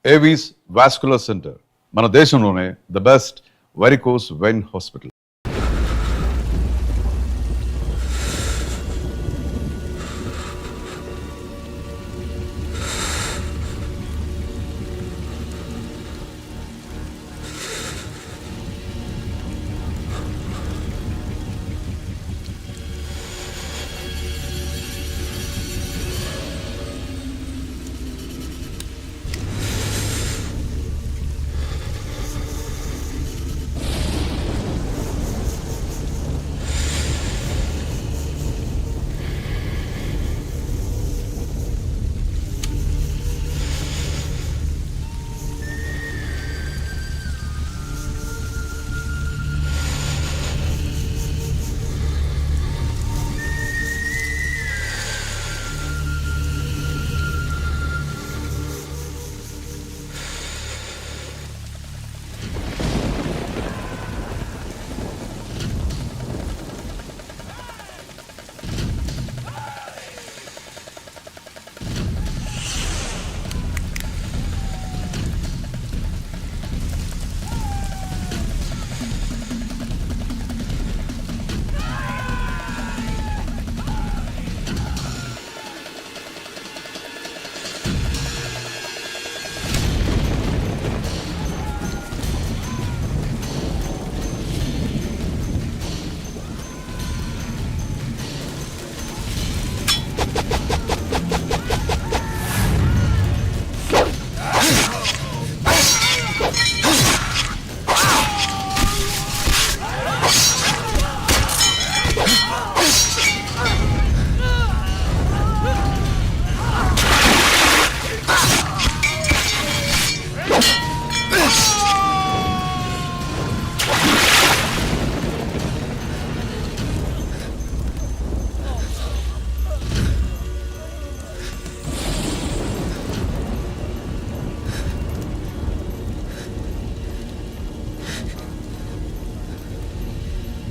Avis vascular centre మన దేశంలోనే the best varicose vein hospital.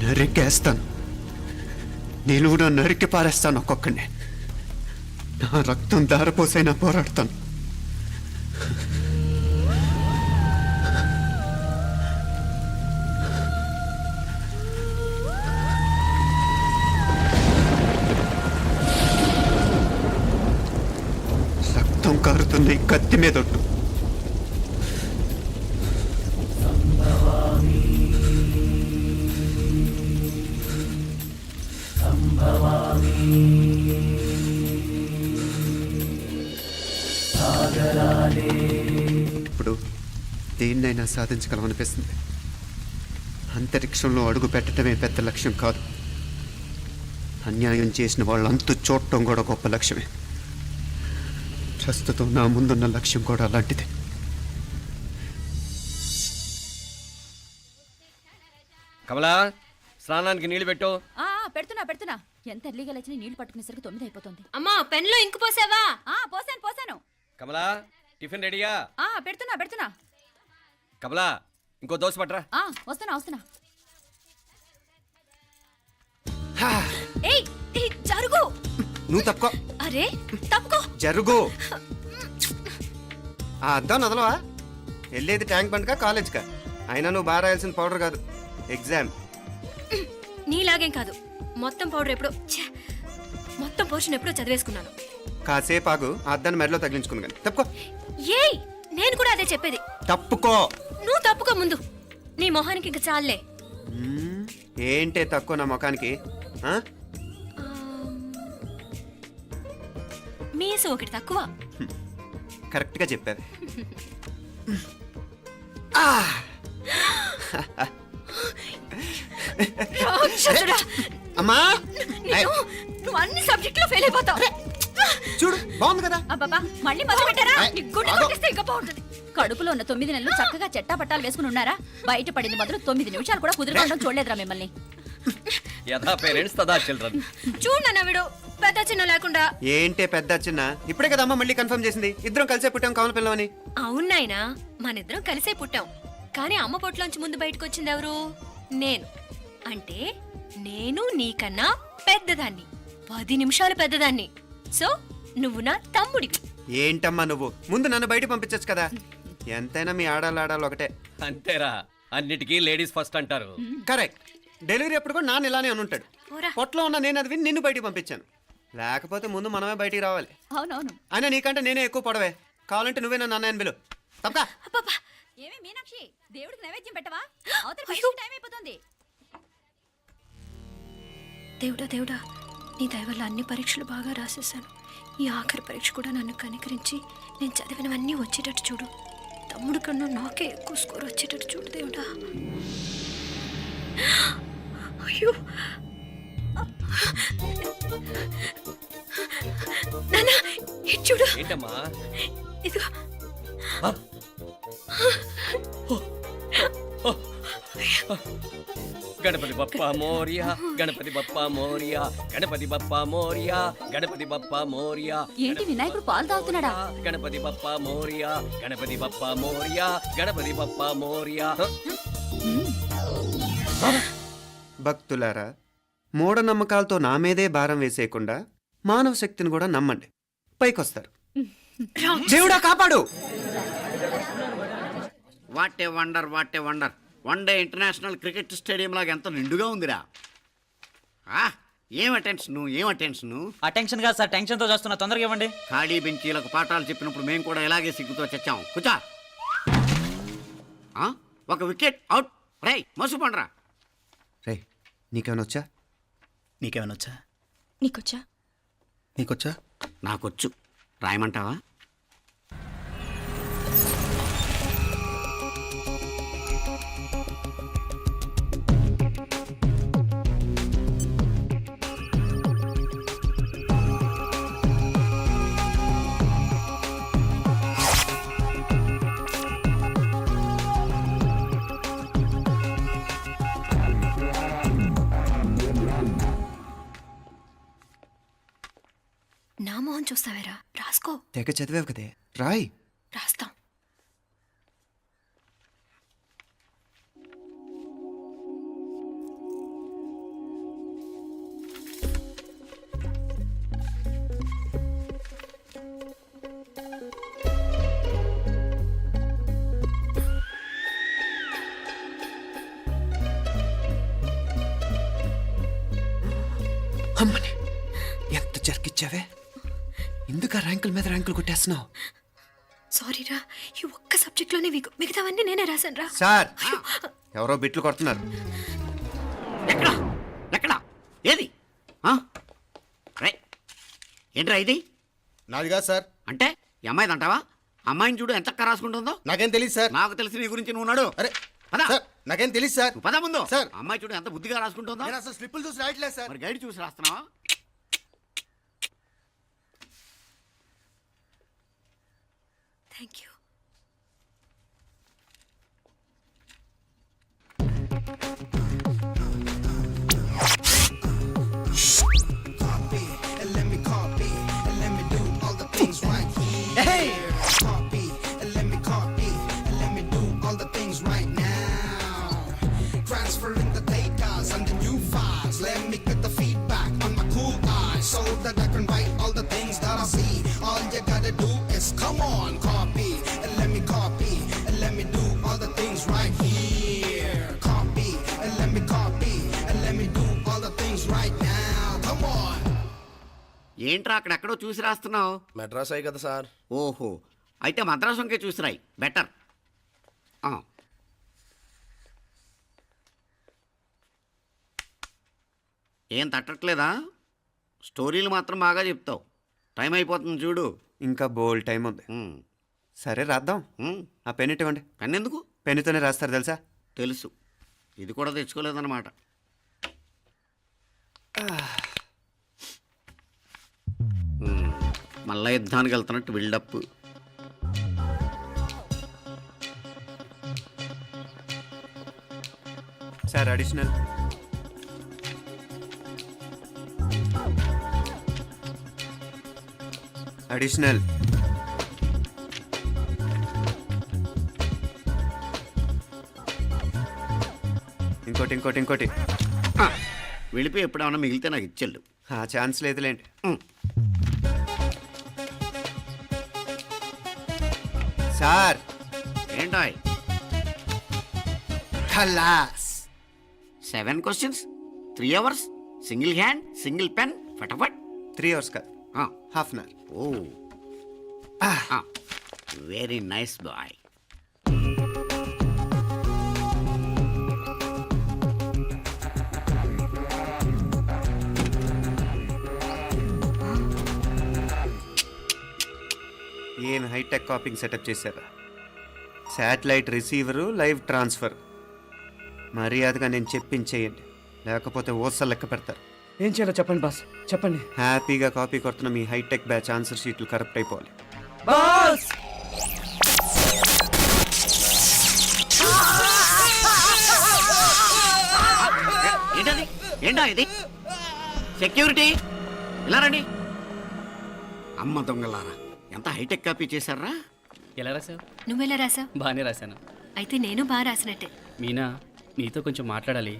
నరికేస్తాను, నిలువున నరికి పారేస్తాను ఒక్కొక్కడిని. నా రక్తం దారపోసైనా పోరాడతాను. రక్తం కారుతున్న ఈ కత్తి మీదొట్టు. ఇప్పుడు దేన్నైనా సాధించగలమనిపిస్తుంది. అంతరిక్షంలో అడుగు పెట్టడమే పెద్ద లక్ష్యం కాదు, అన్యాయం చేసిన వాళ్ళంతు చూడటం కూడా గొప్ప లక్ష్యమే. ప్రస్తుతం నా ముందున్న లక్ష్యం కూడా అలాంటిదే. కమలా, స్నానానికి నీళ్లు పెట్టు. పెడుతున్నా. ఎంత ఎర్లీగా లేచిన నీళ్లు పట్టుకునేసరికి 9 అయిపోతుంది. అమ్మా, పెన్లో ఇంకు పోసావా? పోసాను. కమలా, టిఫిన్ రెడీయా? పెడుతున్నా. కమలా, ఇంకో దోశ పట్రా. వస్తున్నా. ఏయ్, జరుగు. నువ్వు తప్పుకో. అరే, తప్పుకో. జరుగు. ఆ అద్దం నదలవా? వెళ్ళేది ట్యాంక్ బండ్కా కాలేజ్కా? అయినా నువ్వు బాగా రాయాల్సిన పౌడర్ కాదు, ఎగ్జామ్. నీలాగేం కాదు, మొత్తం పౌడర్ ఎప్పుడో మొత్తం పోర్షన్ ఎప్పుడో చదివేసుకున్నాను. కాసేపు ఆగు, ఆ అద్దాన్ని మెడలో తగిలించుకుంది కానీ. తప్పుకో. ఏయ్, నేను కూడా అదే చెప్పేది. తప్పుకో. నువ్వు తప్పుకో ముందు. నీ మొహానికి ఇంక చాలే. ఏంటే తక్కువ నా ముఖానికి? మీసు ఒకటి తక్కువ. కరెక్ట్గా చెప్పారు. అమ్మా, నువ్వు అన్ని సబ్జెక్టులో ఫెయిల్ అయిపోతావు. చూడు, బాగుంది కదా. అబ్బబ్బా, మళ్ళీ మొదలు పెట్టారా? ఇంకా బాగుంటుంది. కడుపులో ఉన్న 9 నెలలు చక్కగా చెట్టా పట్టాలు వేసుకుని ఉన్నారా? బయట పడింది మొదలు 9 నిమిషాలు కూడా కుదురుకోవడం చూడలేదురా మిమ్మల్ని. యథా పేరెంట్స్ తదా చిల్డ్రన్. చూడు నవ్విడు, పెద్ద చిన్న లేకుండా. ఏంటే పెద్ద చిన్న? ఇప్పుడే కదా అమ్మ మళ్ళీ కన్ఫర్మ్ చేసింది, ఇద్దరం కలిసే పుట్టాం కమల పిల్లవని. అవునాయినా, మనిద్దరం కలిసే పుట్టాం. కానీ అమ్మ పొట్లోంచి ముందు బయటకు వచ్చింది ఎవరు? నేను. అంటే నేను నీకన్నా పెద్దదాన్ని, 10 నిమిషాలు పెద్దదాన్ని. సో నువ్వు నా తమ్ముడి. ఏంటమ్మా నువ్వు? ముందు నన్ను బయట పంపించచ్చు కదా. ఎంతైనా మీ ఆడాలి ఒకటే. అంతేరా, అన్నిటికీ లేడీస్ ఫస్ట్ అంటారు. కరెక్ట్. డెలివరీ అప్పుడు కూడా నాన్న ఇలానే అని ఉంటాడు. పోరా. పొట్టలో ఉన్న నేను అది విని నిన్ను బయటికి పంపించాను. లేకపోతే ముందు మనమే బయటికి రావాలి. అవునవును. అయినా నీకంటే నేనే ఎక్కువ పొడవే. కావాలంటే నువ్వే నన్ను అన్నయ్యను పిలు. తప్పకా. అబ్బబ్బా. ఏమి మీనాక్షి, దేవుడికి నైవేద్యం పెట్టవా? అవతల అయ్యో. పరీక్ష టైం అయిపోతుంది. దేవుడా దేవుడా, నీ దయ వల్ల అన్ని పరీక్షలు బాగా రాసేసాను. ఈ ఆఖరి పరీక్ష కూడా నన్ను కనికరించి నేను చదివినవన్నీ వచ్చేటట్టు చూడు. తమ్ముడు కన్నా నాకే ఎక్కువ స్కోర్ వచ్చేటట్టు చూడు దేవుడా. అయ్యో నాన్న, ఇటు చూడు. ఏంటమ్మా? ఇదిగో. గణపతి బప్పా మోరియా, గణపతి బప్పా మోరియా, గణపతి బప్పా మోరియా, గణపతి బప్పా మోరియా. ఏంటి వినాయకుడు పాలు తాగుతున్నాడా? గణపతి బప్పా మోరియా, గణపతి బప్పా మోరియా, గణపతి బప్పా మోరియా. భక్తులారా, మూఢనమ్మకాలతో నా మీదే భారం వేసేయకుండా మానవ శక్తిని కూడా నమ్మండి, పైకొస్తారు. దేవుడా కాపాడు. What a wonder, what a wonder. One day international cricket stadium లాగా ఎంత నిండుగా ఉందిరా. ఏం అటెన్షను, ఏం అటెన్షను. అటెన్షన్ కాదు సార్, టెన్షన్తో చేస్తున్నా, తొందరగా ఇవ్వండి. ఖాళీ బెంచీలకు పాఠాలు చెప్పినప్పుడు మేము కూడా ఇలాగే సిగ్గుతో చచ్చాం. కూర్చో. ఒక వికెట్ అవుట్. రే మసు పండ్రా. రే నీకేమైనా వచ్చా? నీకేమైనా వచ్చా? నీకొచ్చా? నీకొచ్చా? నాకొచ్చు. రాయమంటావా? నా మొహం చూస్తావేరా, రాసుకో. తెగ చదివావు కదే, రాయ్. రాస్తాం. అమ్మని ఎంత జరికిచ్చావే. ఎందుకు ర్యాంకుల మీద ర్యాంకులు కొట్టేస్తున్నావు? సారీరా, ఈ ఒక్క సబ్జెక్ట్లోనే వీకు, మిగతావన్నీ నేనే రాశాను రా. సార్, ఎవరో బిట్లు కొడుతున్నారు. ఎక్కడా ఎక్కడా ఏది? రే ఏంట్రా ఇది? నాది కాదు సార్. అంటే ఈ అమ్మాయిది అంటావా? అమ్మాయిని చూడు ఎంత రాసుకుంటుందో. నాకేం తెలియదు సార్. నాకు తెలిసి నీ గురించి నువ్వు ఉన్నాడు. అరే పద. సార్, నాకేం తెలియదు సార్. నువ్వు పద ముందు. సార్. అమ్మాయి చూడు ఎంత బుద్ధిగా రాసుకుంటుందో. నేను అసలు స్లిప్పులు చూసి రాయట్లేదు సార్. మరి గైడ్ చూసి రాస్తున్నావా? Thank you. Transferring the data and the new files. Let me get the feedback on my cool eyes so that I can write all the things that I see. All you gotta do is come on, copy, and let me copy, and let me do all the things right here. Copy, and let me copy, and let me do all the things right now. Come on. ఏంట్రా అక్కడెక్కడో చూసి రాస్తున్నావు? మెడ్రాస్ అయ్యి కదా sir. ఓహో, అయితే మద్రాసు వంకే చూసి రాయి, better. ఏం తట్టట్లేదా? స్టోరీలు మాత్రం బాగా చెప్తావు. టైం అయిపోతుంది చూడు. ఇంకా బోల్ టైం ఉంది. సరే రాద్దాం. ఆ పెన్ ఇవ్వండి. పెన్ ఎందుకు? పెన్నుతోనే రాస్తారు తెలుసా? తెలుసు. ఇది కూడా తెచ్చుకోలేదన్నమాట. మళ్ళా యుద్ధానికి వెళ్తున్నట్టు బిల్డప్. Sir additional. అడిషనల్. ఇంకోటి ఇంకోటి ఇంకోటి. వెళ్ళిపోయి ఎప్పుడేమన్నా మిగిలితే నాకు ఇచ్చెళ్ళు. ఆ ఛాన్స్ లేదులేండి. సార్ ఏంటాయ్ ఖలాస్ 7 questions 3 hours single hand single pen ఫటాఫట్ 3 అవర్స్ కాదు, half an hour. Oh very nice boy. ఏం హైటెక్ కాపింగ్ సెటప్ చేశారా? Satellite receiver, live transfer. మర్యాదగా నేను చెప్పించేయండి, లేకపోతే ఓసలు లెక్క పెడతారు. ఏం చేయాలో చెప్పండి బాస్, చెప్పండి. హ్యాపీగా కాపీ కొడుతున్న మీ హైటెక్ బ్యాచ్ ఆన్సర్ షీట్లు కరెక్ట్ అయిపోవాలి. బాస్ ఏంటది ఏంటా ఇది సెక్యూరిటీ ఇలా రండి. అమ్మ దొంగలారా ఎంత హైటెక్ కాపీ చేశారా? ఎలా రాసావు? నువ్వెలా రాసావు? బాగానే రాశాను. అయితే నేను బాగా రాసినట్టే. మీనా, నీతో కొంచెం మాట్లాడాలి.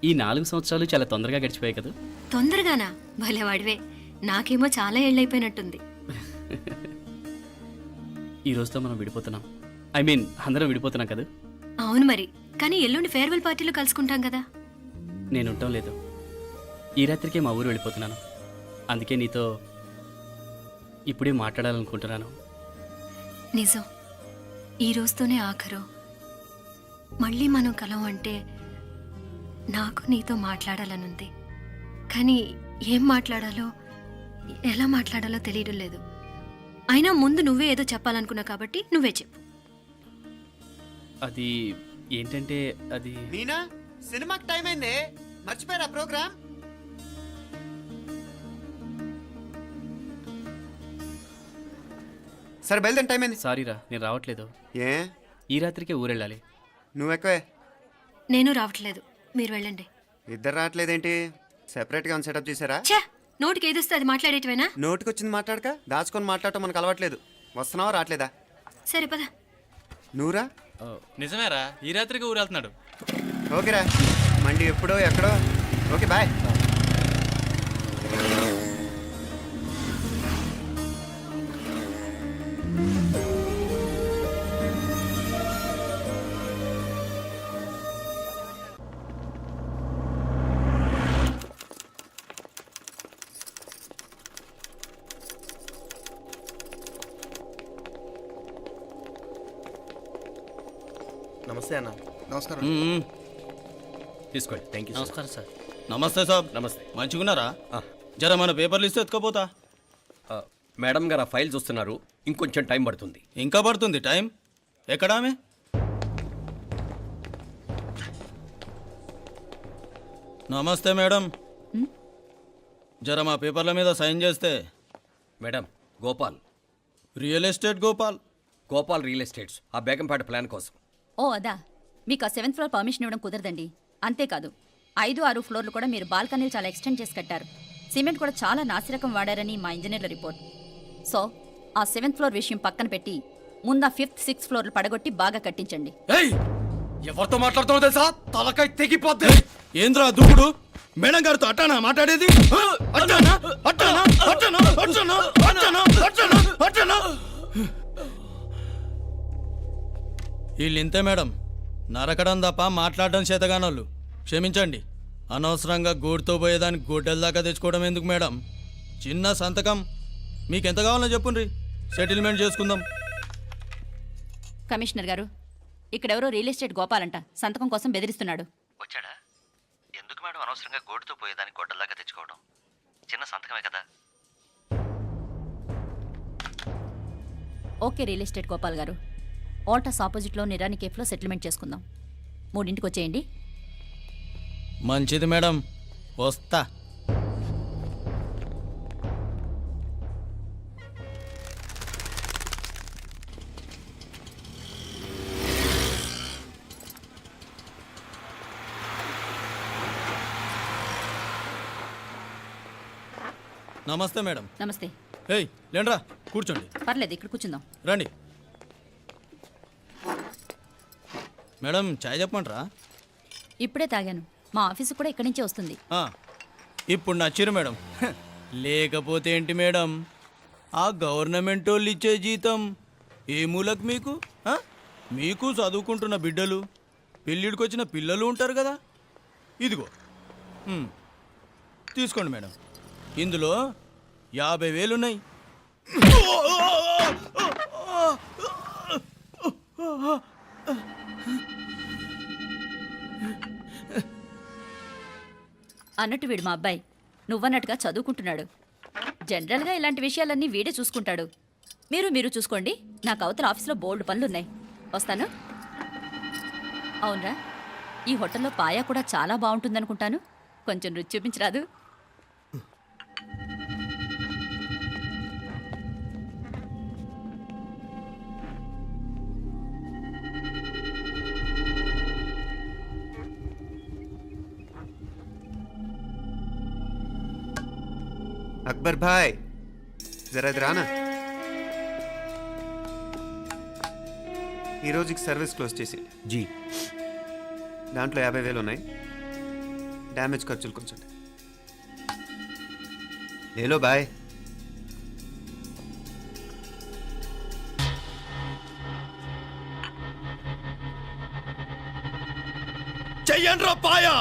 ఈ 4 సంవత్సరాలు చాలా తొందరగా గడిచిపోయాయి కదా. తొందరగానా? భలేవాడివే. నాకేమో చాలా ఏళ్ళైపోయినట్టుంది. ఈ రోజుతో మనం విడిపోతున్నాం. ఐ మీన్ అందరం విడిపోతున్నాం కదా. అవును మరి, కానీ ఎల్లుండి ఫేర్వెల్ పార్టీలో కలుసుకుంటాం కదా. నేను ఉండటం లేదు. ఈ రాత్రికే మా ఊరు వెళ్ళిపోతున్నాను. అందుకే నీతో ఇప్పుడే మాట్లాడాలనుకుంటున్నాను. నిజం, ఈ రోజుతోనే ఆఖరు. మళ్ళీ మనం కలం అంటే నాకు నీతో మాట్లాడాలనుంది. కానీ ఏం మాట్లాడాలో ఎలా మాట్లాడాలో తెలియడం లేదు. అయినా ముందు నువ్వే ఏదో చెప్పాలనుకున్నా కాబట్టి నువ్వే చెప్పు. అది ఏంటంటే అది మీనా, సినిమాకి టైం అయింది, మర్చిపోయారా ప్రోగ్రామ్? సరే బయలుదేరి, టైం అయింది. సారీరా, నేను రావట్లేదు. ఏ ఈ రాత్రికే ఊరెళ్ళాలి. నువ్వు ఎక్కువే. నేను రావట్లేదు, మీరు వెళ్ళండి. ఇద్దరు రావట్లేదేంటి? సెపరేట్గా సెటప్ చేశారా? ఛే, నోటికి ఏదొస్తే అది మాట్లాడేటివేనా? నోటికి వచ్చింది మాట్లాడక దాచుకొని మాట్లాడటం మనకు అలవాట్లేదు. వస్తున్నావా రావట్లేదా? సరే పద. నువ్వురా. నిజమేరా, ఈ రాత్రికి ఊరు వెళ్తున్నాడు. ఓకేరా, మండి ఎప్పుడో ఎక్కడో. Okay bye. నమస్తే అన్న. నమస్కారం. తీసుకోండి. Thank you. నమస్కారం సార్. నమస్తే సాబ్. నమస్తే. మంచిగున్నారా? జర మన పేపర్లు ఇస్తే ఎత్తుకోపోతా. మేడం గారు ఆ ఫైల్ చూస్తున్నారు, ఇంకొంచెం టైం పడుతుంది. ఇంకా పడుతుంది టైం? ఎక్కడామే? నమస్తే మేడం. జర మా పేపర్ల మీద సైన్ చేస్తే. Madam, Gopal, real estate Gopal. Gopal real estates, ఆ బేగంపేట ప్లాన్ కోసం. ఓ అదా, మీకు ఆ 7th ఫ్లోర్ పర్మిషన్ ఇవ్వడం కుదరదండి. అంతేకాదు 5, 6 ఫ్లోర్లు కూడా మీరు బాల్కనీలు చాలా ఎక్స్టెండ్ చేసి కట్టారు. సిమెంట్ కూడా చాలా నాసిరకం వాడారని మా ఇంజనీర్ల రిపోర్ట్. సో ఆ 7th ఫ్లోర్ విషయం పక్కన పెట్టి ముందు ఆ 5th, 6th ఫ్లోర్లు పడగొట్టి బాగా కట్టించండి. ఎవరితో మాట్లాడుతావు తెలుసా? తలకాయ తెగిపోద్ది. ఏంద్రా దూకుడు? మేడం గారితో అట్టానా మాట్లాడేది? అట్టానా అట్టానా అట్టానా అట్టానా అట్టానా అట్టానా అట్టానా? వీళ్ళింతే మేడం, నరకడం తప్ప మాట్లాడడం చేతగానోళ్ళు. క్షమించండి, అనవసరంగా గూడుతో పోయేదానికి గొడ్డల దాకా తెచ్చుకోవడం ఎందుకు మేడం? చిన్న సంతకం మీకెంత కావాలో చెప్పుండ్రి, సెటిల్మెంట్ చేసుకుందాం. కమిషనర్ గారు, ఇక్కడెవరో రియల్ ఎస్టేట్ గోపాలంట సంతకం కోసం బెదిరిస్తున్నాడు. వచ్చాడా? ఎందుకు మేడం అనవసరంగా గోటుతో పోయేదానికి గొడ్డల్లాగా తెచ్చుకోవడం? చిన్న సంతకమే కదా. ఓకే రియల్ ఎస్టేట్ గోపాల్ గారు, ఆల్టాస్ ఆపోజిట్లో నిరాని కేఫ్లో సెటిల్మెంట్ చేసుకుందాం. 3ంటికి వచ్చేయండి. మంచిది మేడం, వస్తా. నమస్తే మేడం. నమస్తే. ఏయ్ లేండ్రా, కూర్చోండి. పర్లేదు, ఇక్కడ కూర్చుందాం. రండి మేడం, చాయ్ చెప్పమంటారా? ఇప్పుడే తాగాను. మా ఆఫీసు కూడా ఇక్కడి నుంచే వస్తుంది. ఇప్పుడు నచ్చిరు మేడం. లేకపోతే ఏంటి మేడం, ఆ గవర్నమెంట్ వాళ్ళు ఇచ్చే జీతం ఏ మూలకు మీకు ఆ? మీకు చదువుకుంటున్న బిడ్డలు పెళ్ళిడికి వచ్చిన పిల్లలు ఉంటారు కదా ఇదిగో తీసుకోండి మేడం ఇందులో 50,000 ఉన్నాయి. అన్నట్టు వీడు మా అబ్బాయి నువ్వన్నట్టుగా చదువుకుంటున్నాడు. జనరల్గా ఇలాంటి విషయాలన్నీ వీడే చూసుకుంటాడు. మీరు చూసుకోండి. నాకు అవతల ఆఫీస్లో బోల్డ్ పనులున్నాయి. వస్తాను. అవునరా, ఈ హోటల్లో పాయా కూడా చాలా బాగుంటుందనుకుంటాను. కొంచెం రుచి చూపించరాదు? అక్బర్ భాయ్ జరా ఇది రానా. ఈ రోజుకి సర్వీస్ క్లోజ్ చేసి జీ దాంట్లో 50,000 ఉన్నాయి. డ్యామేజ్ ఖర్చులు కొంచెం లేలో బాయ్. చెయ్యండ్రా పాయా.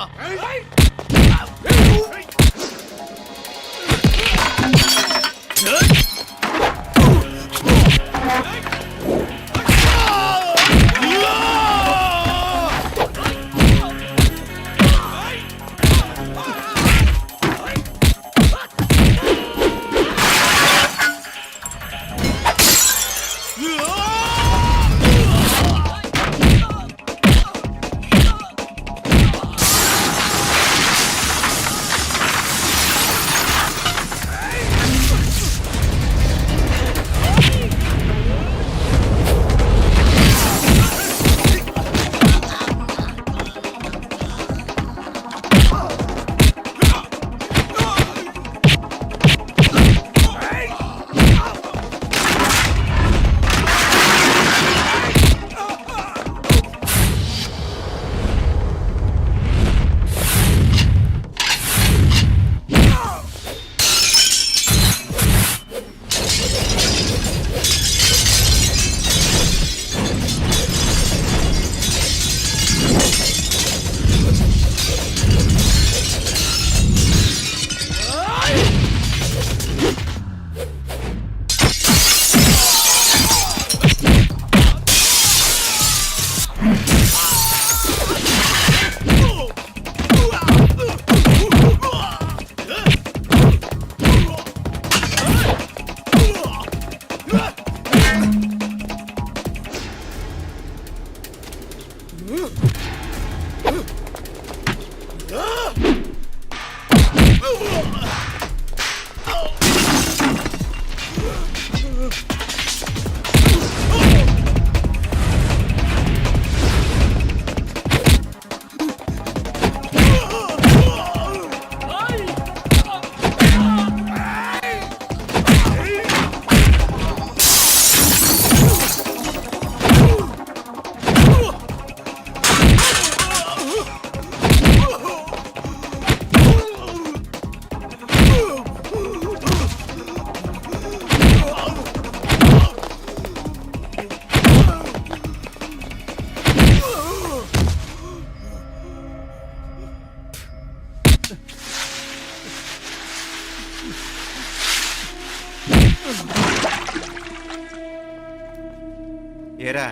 ఏరా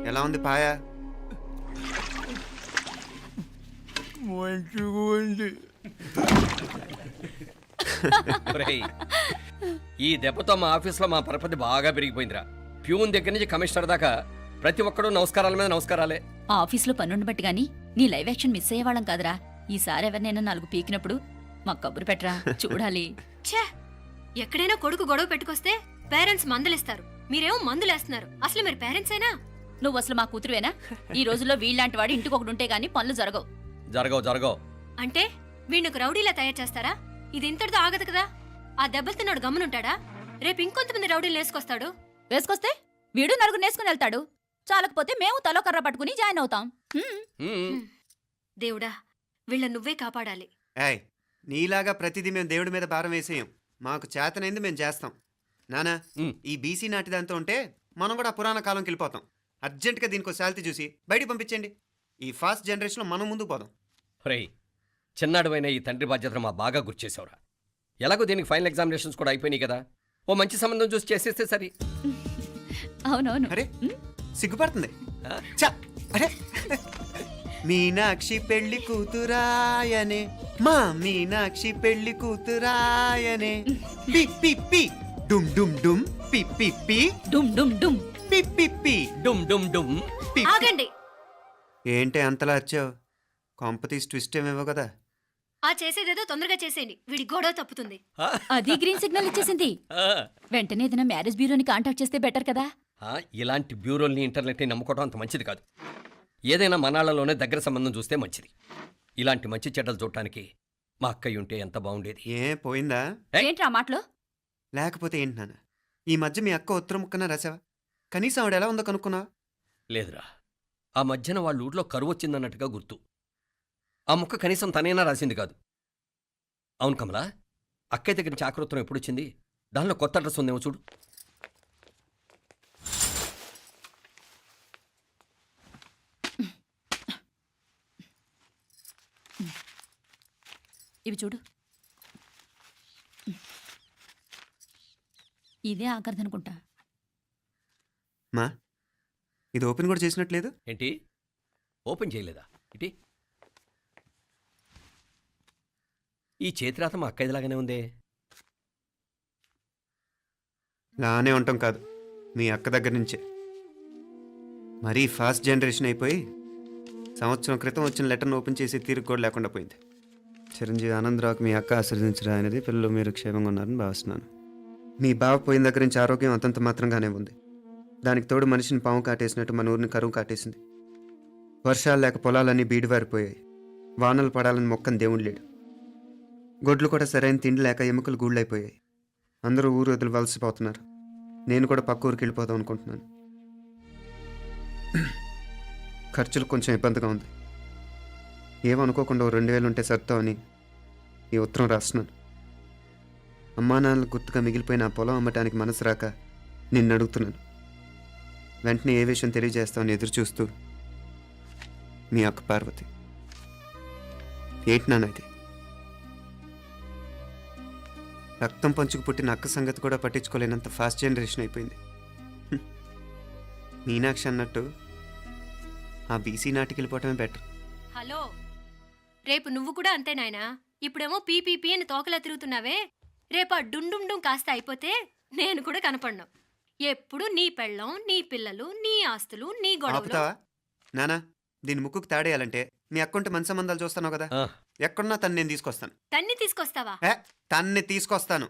ఎలా ఉంది పాయా? మంచిగా ఉంది. ఒరేయ్, ఈ దెబ్బతో మా ఆఫీస్లో మా పరపతి బాగా పెరిగిపోయిందిరా. ప్యూన్ దగ్గర నుంచి కమిషనర్ దాకా ప్రతి ఒక్కడు నమస్కారాల మీద నమస్కారాలే. ఆ ఆఫీస్లో పనుండి బట్టి గాని నీ లైవ్ యాక్షన్ మిస్ అయ్యేవాళ్ళం కాదురా. ఈసారి ఎవరినైనా 4 పీకినప్పుడు మాకు కబురు పెట్టరా, చూడాలి. ఛే, ఎక్కడైనా కొడుకు గొడవ పెట్టుకొస్తే పేరెంట్స్ మందులేస్తారు, మీరేమో మందులేస్తున్నారు. అసలు మీరు పేరెంట్స్ అయినా? నువ్వు అసలు మా కూతురువేనా? ఈ రోజుల్లో వీళ్ళలాంటి వాడు ఇంటికి ఒకటి ఉంటే గానీ పనులు జరగవు. జరగవు. అంటే వీణ్ణకు రౌడీలా తయారు చేస్తారా? ఇది ఇంతటితో ఆగదు కదా. ఆ దెబ్బలు తిన్నాడు గమ్మునుంటాడా? రేపు ఇంకొంతమంది రౌడీలు వేసుకొస్తాడు. వేసుకొస్తే వీడు 4 నేసుకుని వెళ్తాడు. చాలకపోతే మేము తలో కర్ర పట్టుకుని జాయిన్ అవుతాం. దేవుడా, వీళ్ళ నువ్వే కాపాడాలి. ఏయ్, నీలాగా ప్రతిదీ మేము దేవుడి మీద భారం వేసేయం. మాకు చేతనైంది మేము చేస్తాం. నానా, ఈ బీసీ నాటిదంతా ఉంటే మనం కూడా ఆ పురాణ కాలంకి వెళ్ళిపోతాం. అర్జెంటుగా దీనికి శాలిటీ చూసి బయటికి పంపించండి. ఈ ఫాస్ట్ జనరేషన్లో మనం ముందుకు పోదాం. రేయ్ చిన్నాడువైన ఈ తండ్రి బాధ్యతను మా బాగా గుర్చేసావురా. ఎలాగో దీనికి ఫైనల్ ఎగ్జామినేషన్స్ కూడా అయిపోయినాయి కదా, ఓ మంచి సంబంధం చూసి చేసేస్తే సరి. అవునవును. అరే సిగ్గుపడుతుంది. చ అరే మీనాక్షి పెళ్లి కూతురాయనే, మా మీనాక్షి పెళ్లి కూతురాయనే, పి పి పి డుమ్ డుమ్ డుమ్, పి పి పి డుమ్ డుమ్ డుమ్. పి పి పి డుమ్ డుమ్ డుమ్. పి. ఆగండి. ఏంటి అంతలా వచ్చావు? కాంపతీస్ ట్విస్ట్ ఏమేవో కదా. ఆ చేసేదేదో తొందరగా చేసేయండి, వీడి గొడవ తప్పుతుంది. అది గ్రీన్ సిగ్నల్ ఇచ్చేసింది. వెంటనే ఏదైనా మ్యారేజ్ బ్యూరోని కాంటాక్ట్ చేస్తే బెటర్ కదా. ఇలాంటి బ్యూరోల్ని ఇంటర్నెట్ని నమ్ముకోవడం అంత మంచిది కాదు. ఏదైనా మనాళ్ళలోనే దగ్గర సంబంధం చూస్తే మంచిది. ఇలాంటి మంచి చెడ్డలు చూడటానికి మా అక్కయ్య ఉంటే ఎంత బాగుండేది. ఏ పోయిందా? ఏంట్రా మాటలు? లేకపోతే ఏంటి నాన్న, ఈ మధ్య మీ అక్క ఉత్తరం ముక్కన రాసావా? కనీసం ఆవిడ ఎలా ఉందో కనుక్కున్నా? లేదురా, ఆ మధ్యన వాళ్ళ ఊర్లో కరువు వచ్చిందన్నట్టుగా గుర్తు. ఆ ముక్క కనీసం తనైనా రాసింది కాదు. అవును కమలా, అక్కయ్య దగ్గర నుంచి ఆకృతం ఎప్పుడు వచ్చింది? దానిలో కొత్త అడ్రస్ ఉందేమో చూడు. ఇవి చూడు. ఇదే ఆఖరిదనుకుంటా. మా ఇది ఓపెన్ కూడా చేసినట్లేదు. ఏంటి ఓపెన్ చేయలేదా? ఇటీ ఈ చేతిరాత మా అక్కయ్యలాగానే ఉందే. లానే ఉంటాం కాదు, మీ అక్క దగ్గర నుంచే. మరీ ఫాస్ట్ జనరేషన్ అయిపోయి సంవత్సరం క్రితం వచ్చిన లెటర్ను ఓపెన్ చేసి తీరుకు కూడా లేకుండా పోయింది. చిరంజీవి ఆనందరావుకి మీ అక్క ఆశీర్వదించరా అనేది, పిల్లలు మీరు క్షేమంగా ఉన్నారని భావిస్తున్నాను. మీ బావ పోయిన దగ్గర నుంచి ఆరోగ్యం అంతంత మాత్రంగానే ఉంది. దానికి తోడు మనిషిని పాము కాటేసినట్టు మన ఊరిని కరువు కాటేసింది. వర్షాలు లేక పొలాలన్నీ బీడివారిపోయాయి. వానలు పడాలని మొక్కని దేవుడు లేడు. గొడ్లు కూడా సరైన తిండి లేక ఎముకలు గూళ్ళైపోయాయి. అందరూ ఊరు వదిలి వలసిపోతున్నారు. నేను కూడా పక్క ఊరికి వెళ్ళిపోదాం అనుకుంటున్నాను. ఖర్చులు కొంచెం ఇబ్బందిగా ఉంది. ఏమనుకోకుండా 2000 ఉంటే సర్దామని ఈ ఉత్తరం రాస్తున్నాను. అమ్మా నాన్నలకు గుర్తుగా మిగిలిపోయిన ఆ పొలం అమ్మటానికి మనసు రాక నిన్ను అడుగుతున్నాను. వెంటనే ఏ విషయం తెలియజేస్తామని ఎదురు చూస్తూ మీ అక్క పార్వతి. ఏంటి నాన్న ఇది? రక్తం పంచుకు పుట్టిన అక్క సంగతి కూడా పట్టించుకోలేనంత ఫాస్ట్ జనరేషన్ అయిపోయింది. మీనాక్షి అన్నట్టు ఆ బీసీ నాటికి వెళ్ళిపోవటమే బెటర్. హలో, రేపు నువ్వు కూడా అంతే నాయనా. ఇప్పుడేమో పీపీపీ అని తోకలా తిరుగుతున్నావే, రేపు ఆ డుండుండుం కాస్త అయిపోతే నేను కూడా కనపడను. ఎప్పుడు నీ పెళ్ళం, నీ పిల్లలు, నీ ఆస్తులు, నీ గొడవలు. ఆపుతావా నానా? దీని ముక్కుకు తాడేయాలంటే మీ అక్కంటే మంచి సంబంధాలు చూస్తున్నావు కదా. ఆ, ఎక్కడున్నా తను నేను తీసుకొస్తాను. తన్ని తీసుకొస్తావా? తన్ని తీసుకొస్తాను.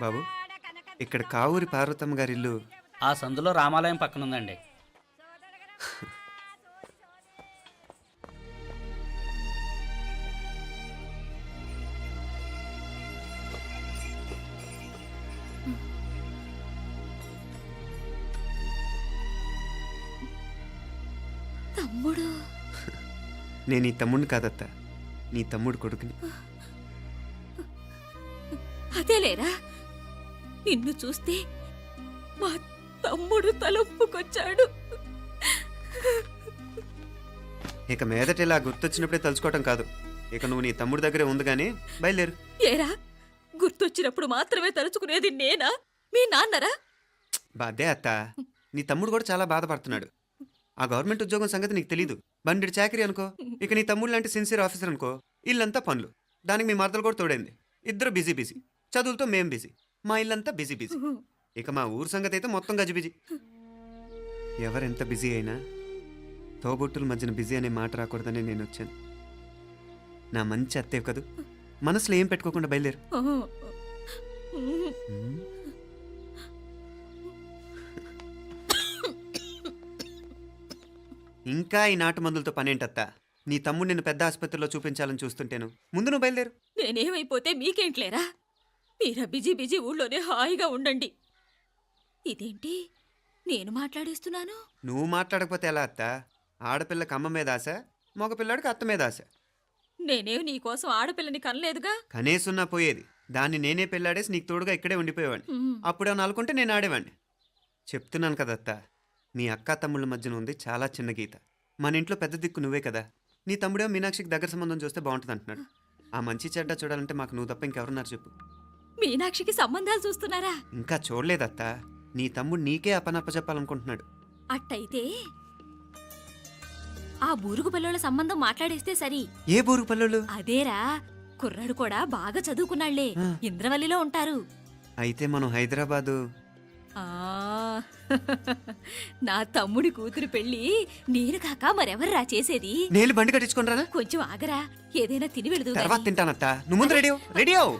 బాబు, ఇక్కడ కావూరి పార్వతమ్మ గారి ఇల్లు ఆ సందులో రామాలయం పక్కనుందండి. తమ్ముడు? నేను ఈ తమ్ముడిని కాదత్త, నీ తమ్ముడు కొడుకుని. అదేలేరా, నిన్ను చూస్తే మా తమ్ముడు తలొప్పుకొచ్చాడు. ఇక మీదట ఇలా గుర్తొచ్చినప్పుడే తలుచుకోవటం కాదు. ఇక నువ్వు నీ తమ్ముడి దగ్గరే ఉంది కానీ బయలుదేరు. ఏరా, గుర్తొచ్చినప్పుడు మాత్రమే తలుచుకునేది నేనా, మీ నాన్నరా? బాధే అత్త, నీ తమ్ముడు కూడా చాలా బాధపడుతున్నాడు. ఆ గవర్నమెంట్ ఉద్యోగం సంగతి నీకు తెలీదు. బండి చాకరీ అనుకో. ఇక నీ తమ్ముడు లాంటి సిన్సియర్ ఆఫీసర్ అనుకో, ఇల్లంతా పనులు. దానికి మీ మరదలు కూడా తోడైంది. ఇద్దరు బిజీ బిజీ. చదువులతో మేం బిజీ. మా ఇల్లంతా బిజీ బిజీ. ఇక మా ఊరు సంగతి అయితే మొత్తం గజిబిజీ. ఎవరెంత బిజీ అయినా తోబుట్టుల మధ్యన బిజీ అనే మాట రాకూడదని నేను వచ్చాను. నా మంచి అత్తే కదూ, మనసులో ఏం పెట్టుకోకుండా బయలుదేరు. ఇంకా ఈ నాటు మందులతో పనేంటత్తా? నీ తమ్ముడు నిన్ను పెద్ద ఆసుపత్రిలో చూపించాలని చూస్తుంటేను. ముందు నువ్వు బయలుదేరు. నేనేమైపోతే మీకేంట్లేరా? మీరా బిజీ బిజీ ఊళ్ళోనే హాయిగా ఉండండి. ఇదేంటి నేను మాట్లాడేస్తున్నాను? నువ్వు మాట్లాడకపోతే ఎలా అత్త? ఆడపిల్లకి అమ్మ మీద ఆశ, మగపిల్లాడికి అత్త మీద ఆశ. నేనేం నీకోసం ఆడపిల్లని కనలేదుగా. కనేసున్నా పోయేది. దాన్ని నేనే పెళ్ళాడేసి నీకు తోడుగా ఇక్కడే ఉండిపోయేవాడిని. అప్పుడు ఏమన్నా అనుకుంటే నేను ఆడేవాడిని. చెప్తున్నాను కదా అత్త, మీ అక్క తమ్ముళ్ళ మధ్యన ఉంది చాలా చిన్న గీత. మన ఇంట్లో పెద్ద దిక్కు నువ్వే కదా. నీ తమ్ముడే మీనాక్షికి దగ్గర సంబంధం చూస్తే బాగుంటుంది అంటున్నాడు. ఆ మంచి చెడ్డ చూడాలంటే మాకు నువ్వు తప్ప ఇంకెవరున్నారు చెప్పు? మీనాక్షికి సంబంధాలు చూస్తున్నారా? ఇంకా చూడలేదత్త. నీ తమ్ముడు నీకే అపనప్ప చెప్పాలనుకుంటున్నాడు. అట్టయితే ఆ బూరుగు పిల్లల సంబంధం మాట్లాడేస్తే సరి. ఏ బూరు పల్లెలు? అదేరా, కుర్రాడు కూడా బాగా చదువుకున్నాళ్లే, ఇంద్రవల్లిలో ఉంటారు. అయితే మనం హైదరాబాదు. ఆ నా తమ్ముడి కూతురు పెళ్లి నేను కాక మరెవర్రా చేసేది? నేను బండి కట్టించుకుంటారా? కొంచెం ఆగరా, ఏదైనా తిని వెళదు. తర్వాత తింటానత్త. నువ్వు ముందు రెడీ రెడీ అవు.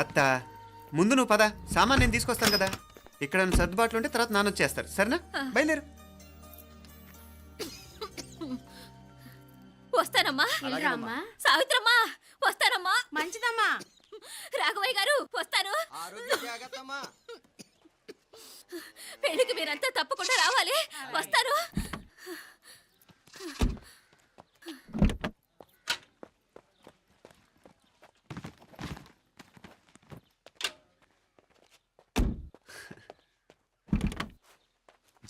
అత్త ముందు నువ్వు పద, సామాన్ నేను తీసుకొస్తాను కదా. ఇక్కడ సర్దుబాట్లు ఉంటే తర్వాత నాన్న వచ్చేస్తారు. సరేనా? బయలుదేరు. వస్తానమ్మా. సావిత్రమ్మా వస్తానమ్మా. మంచిదమ్మా. రాఘవయ్య గారు వస్తాను. పెళ్లికి మీరంతా తప్పకుండా రావాలి. వస్తాను.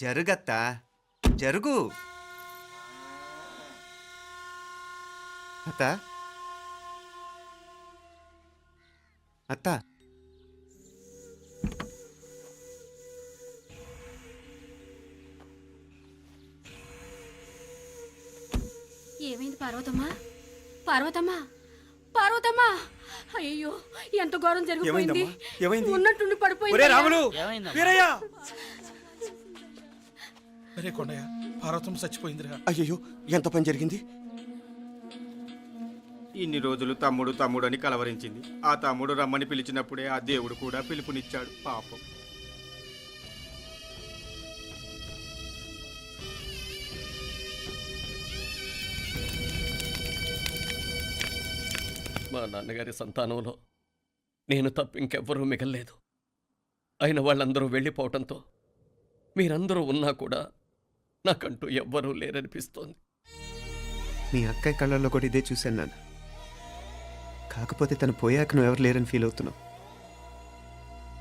జరుగత్తా, జరుగు. అత్త అత్త ఏమైంది పార్వతమ్మా? పార్వతమ్మా, పార్వతమ్మా! అయ్యో, ఎంత ఘోరం జరిగిపోయింది. ఉన్నట్టుండి పడిపోయింది. ఏమైందమ్మా? అరే కొండయ్య, పార్వతం చచ్చిపోయిందిరా. అయ్యో, ఎంత పని జరిగింది? ఇన్ని రోజులు తమ్ముడు తమ్ముడు అని కలవరించింది. ఆ తమ్ముడు రమ్మని పిలిచినప్పుడే ఆ దేవుడు కూడా పిలుపునిచ్చాడు. పాపం. మా నాన్నగారి సంతానంలో నేను తప్ప ఇంకెవ్వరూ మిగల్లేదు. అయిన వాళ్ళందరూ వెళ్ళిపోవటంతో మీరందరూ ఉన్నా కూడా నాకంటూ ఎవ్వరూ లేరనిపిస్తోంది. మీ అక్కయ్య కళ్ళల్లో కూడా ఇదే చూశాను నాన్న. కాకపోతే తను పోయాక నువ్వు ఎవరు లేరని ఫీల్ అవుతున్నావు.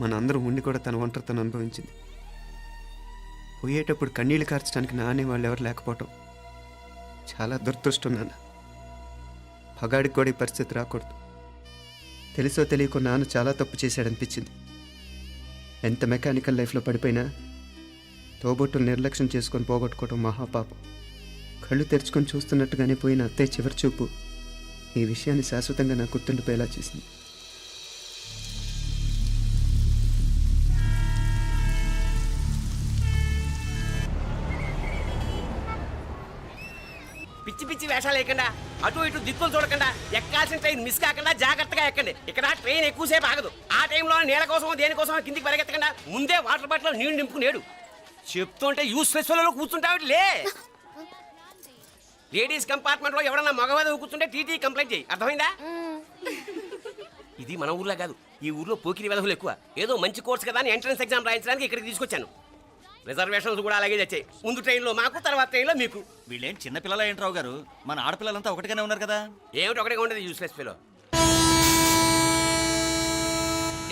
మనందరం ఉండి కూడా తన ఒంటరితను అనుభవించింది. పోయేటప్పుడు కన్నీళ్లు కార్చడానికి నానే వాళ్ళు ఎవరు లేకపోవటం చాలా దురదృష్టం నాన్న. పగాడికి కూడా ఈ పరిస్థితి రాకూడదు. తెలుసో తెలియకో నాన్న చాలా తప్పు చేశాడనిపించింది. ఎంత మెకానికల్ లైఫ్లో పడిపోయినా తోబొట్టులు నిర్లక్ష్యం చేసుకొని పోగొట్టుకోవడం మహాపాపం. కళ్ళు తెరుచుకొని చూస్తున్నట్టుగానే పోయిన అత్తయ్య చివరి చూపు ఈ విషయాన్ని శాశ్వతంగా నాకు గుర్తుండిపోయేలా చేసింది. పిచ్చి పిచ్చి వేషాలు లేకుండా అటు ఇటు దిక్కులు చూడకుండా ఎక్కాల్సిన ట్రైన్ మిస్ కాకుండా జాగ్రత్తగా ఎక్కండి. ఇక్కడ ట్రైన్ ఎక్కువసేపు ఆగదు. ఆ టైంలో నీళ్ళ కోసం దేనికోసం కిందికి పరిగెత్తకుండా ముందే వాటర్ బాటిల్ నీళ్లు నింపుకునేడు. చెప్తుంటే యూస్లెస్ లో కూర్చుంటావు. లే, లేడీస్ కంపార్ట్మెంట్ లో ఎవడన్నా మగవాది కూర్చుంటే టీటీ కంప్లైంట్ చేయి. అర్థమైందా? ఇది మన ఊర్లో కాదు. ఈ ఊర్లో పోకిరి వెధవులు ఎక్కువ. ఏదో మంచి కోర్స్ కదా అని ఎంట్రన్స్ ఎగ్జామ్ రాయించడానికి ఇక్కడికి తీసుకొచ్చాను. రిజర్వేషన్స్ కూడా అలాగే తెచ్చాయి. ముందు ట్రైన్లో మాకు, తర్వాత ట్రైన్లో మీకు. వీళ్ళేం చిన్నపిల్లలు ఏంట్రావు గారు? మన ఆడపిల్లలంతా ఒకటిగానే ఉన్నారు కదా. ఏమిటి ఒకటిగా ఉండేది యూస్లెస్ ఫెలో.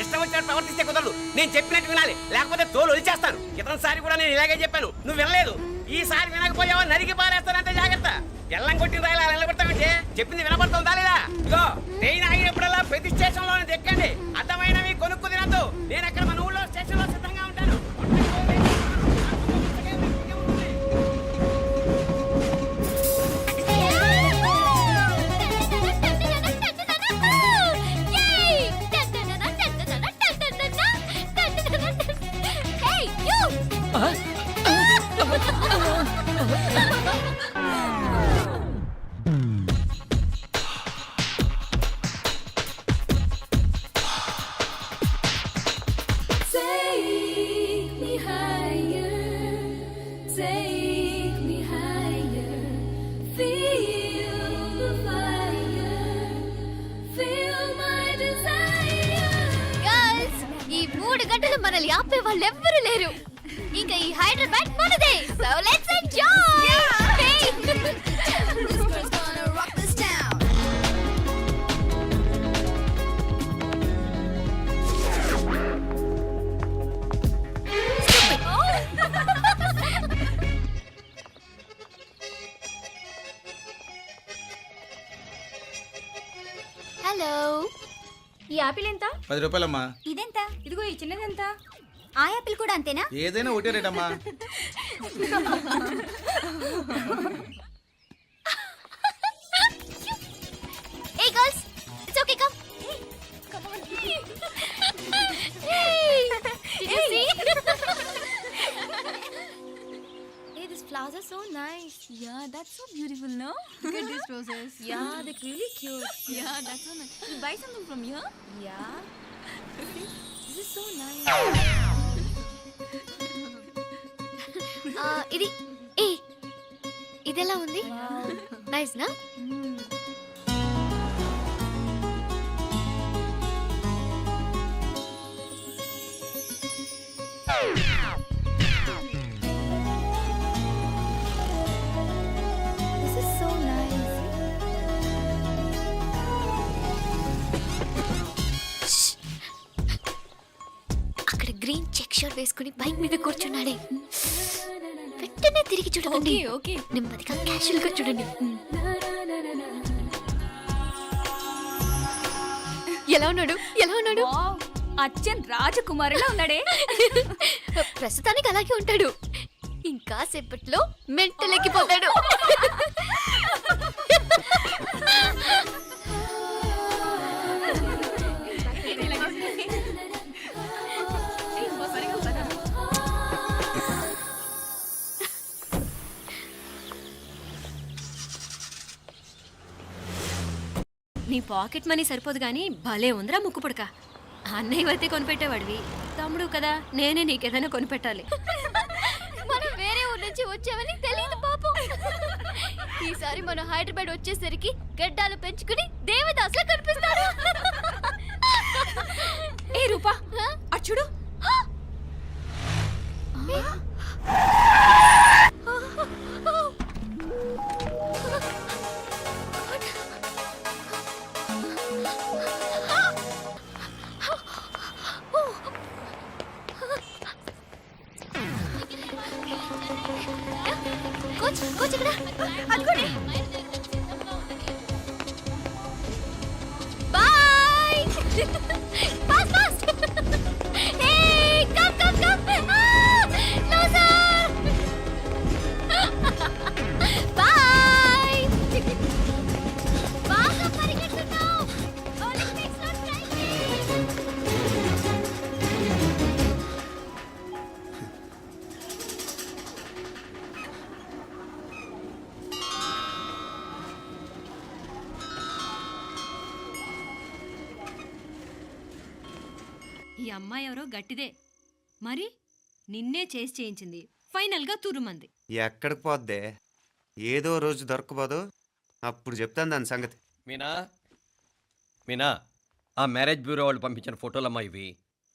ఇష్టం వచ్చినట్టు ప్రవర్తిస్తే కుదరదు. నేను చెప్పినట్టు వినాలి, లేకపోతే తోలు వదిలేస్తాను. క్రితంసారి కూడా నేను ఇలాగే చెప్పాను, నువ్వు వినలేదు. ఈసారి వినకపోయావా నరికి పారేస్తానంటే జాగ్రత్త. ఎల్లం కొట్టిన రాయలా నిలబడతామంటే చెప్పింది వినపడుతుందా లేదా? ఇగో ట్రైన్ ఆగినప్పుడల్లా ప్రతి స్టేషన్ లో ఎక్కండి. అర్థమైనవి కొనుక్కు తినద్దు. నేను అక్కడ మన ఊళ్ళో స్టేషన్ లో సిద్ధంగా ఉంటాను. Take me higher. take me higher. Feel the fire. Feel my desire. Girls, ఈ 3 గంటలు మనల్ని ఆపే వాళ్ళు ఎవ్వరూ లేరు. ఇంకా ఈ హైదరాబాద్ మనదే. So let's enjoy. This girl's gonna rock this town. Hello, ఈ యాపిల్ ఎంత? 10 రూపాయలమ్మా. ఇదెంత? ఇదిగో ఈ చిన్నదెంత? ఆ యాపిల్ కూడా అంతేనా? ఏదైనా ఒకటే రేటమ్మా. Hey girls, it's okay, come. Come on. Hey, did you see? Hey, these flowers are so nice. Yeah, that's so beautiful, no? Look at these roses. Yeah, they're really cute. Yeah, that's so nice. You buy something from here? Yeah. This is so nice. ఇది ఏ ఇదెలా ఉంది? Nice నా? This is so nice. Shh. అక్కడ green check shirt వేసుకుని bike మీద కూర్చున్నాడే, వెంటనే తిరిగి చూడండి. ఓకే, నెమ్మదిగా క్యాషువల్ గా చూడండి. ఎలా ఉన్నాడు? ఎలా ఉన్నాడు? అచ్చన్ రాజకుమారిలా ఉన్నాడే. ప్రస్తుతానికి అలాగే ఉంటాడు, ఇంకా సేపట్లో మెంటల్ ఎక్కిపోతాడు. నీ పాకెట్ మనీ సరిపోదు కానీ భలే ఉందిరా ముక్కు పుడక. అన్నయ్య అయితే కొనిపెట్టేవాడివి, తమ్ముడు కదా, నేనే నీకేదైనా కొనిపెట్టాలి. మనం వేరే ఊరు నుంచి వచ్చామని తెలియదు పాపం. ఈసారి మనం హైదరాబాద్ వచ్చేసరికి గడ్డాలు పెంచుకుని దేవదాసులా కనిపిస్తాడు. ఏ రూపా, అటు చూడు. కోచ్ కోచ్ ఇక్కడ అనుకోండి. Bye. Fast fast. Hey come come come. Loser. Bye. బాగా పరిగెత్తుతావు. ఒలింపిక్స్ లో ట్రై చేయి. ఈ అమ్మాయి ఎవరో గట్టిదే, మరి నిన్నే చేసి చేయించింది, ఫైనల్గా తురుమంది. ఎక్కడికి పోద్దే? ఏదో రోజు దొరకపోదు, అప్పుడు చెప్తాను దాని సంగతి. మీనా, మీనా, ఆ మ్యారేజ్ బ్యూరో వాళ్ళు పంపించిన ఫోటోలమ్మా ఇవి.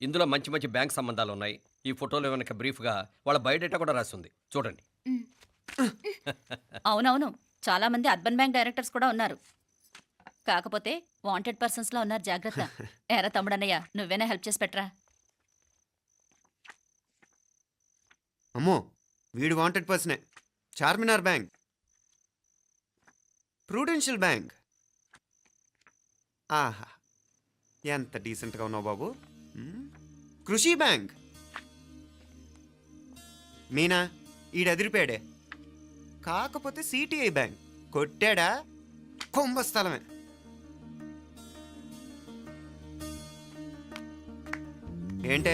ఇందులో మంచి మంచి బ్యాంక్ సంబంధాలు ఉన్నాయి. ఈ ఫోటోలో వెనక బ్రీఫ్గా వాళ్ళ బయోడేటా కూడా రాస్తుంది, చూడండి. అవునవును, చాలా మంది అర్బన్ బ్యాంక్ డైరెక్టర్స్ కూడా ఉన్నారు. కాకపోతే వాంటెడ్ పర్సన్స్ లా ఉన్నారు, జాగ్రత్త. ఎరా తమ్ముడన్నయ్య, నువ్వేనా హెల్ప్ చేసి పెట్టరా. అమ్మో, వీడు వాంటెడ్ పర్సనే. Charminar bank, prudential bank. ఆహా, ఎంత డీసెంట్గా ఉన్నావు బాబు. కృషి బ్యాంక్. మీనా, ఈడు ఎదిరిపోయాడే. కాకపోతే సిటిఐ బ్యాంక్ కొట్టాడా కుంభస్థలమే. ఏంటే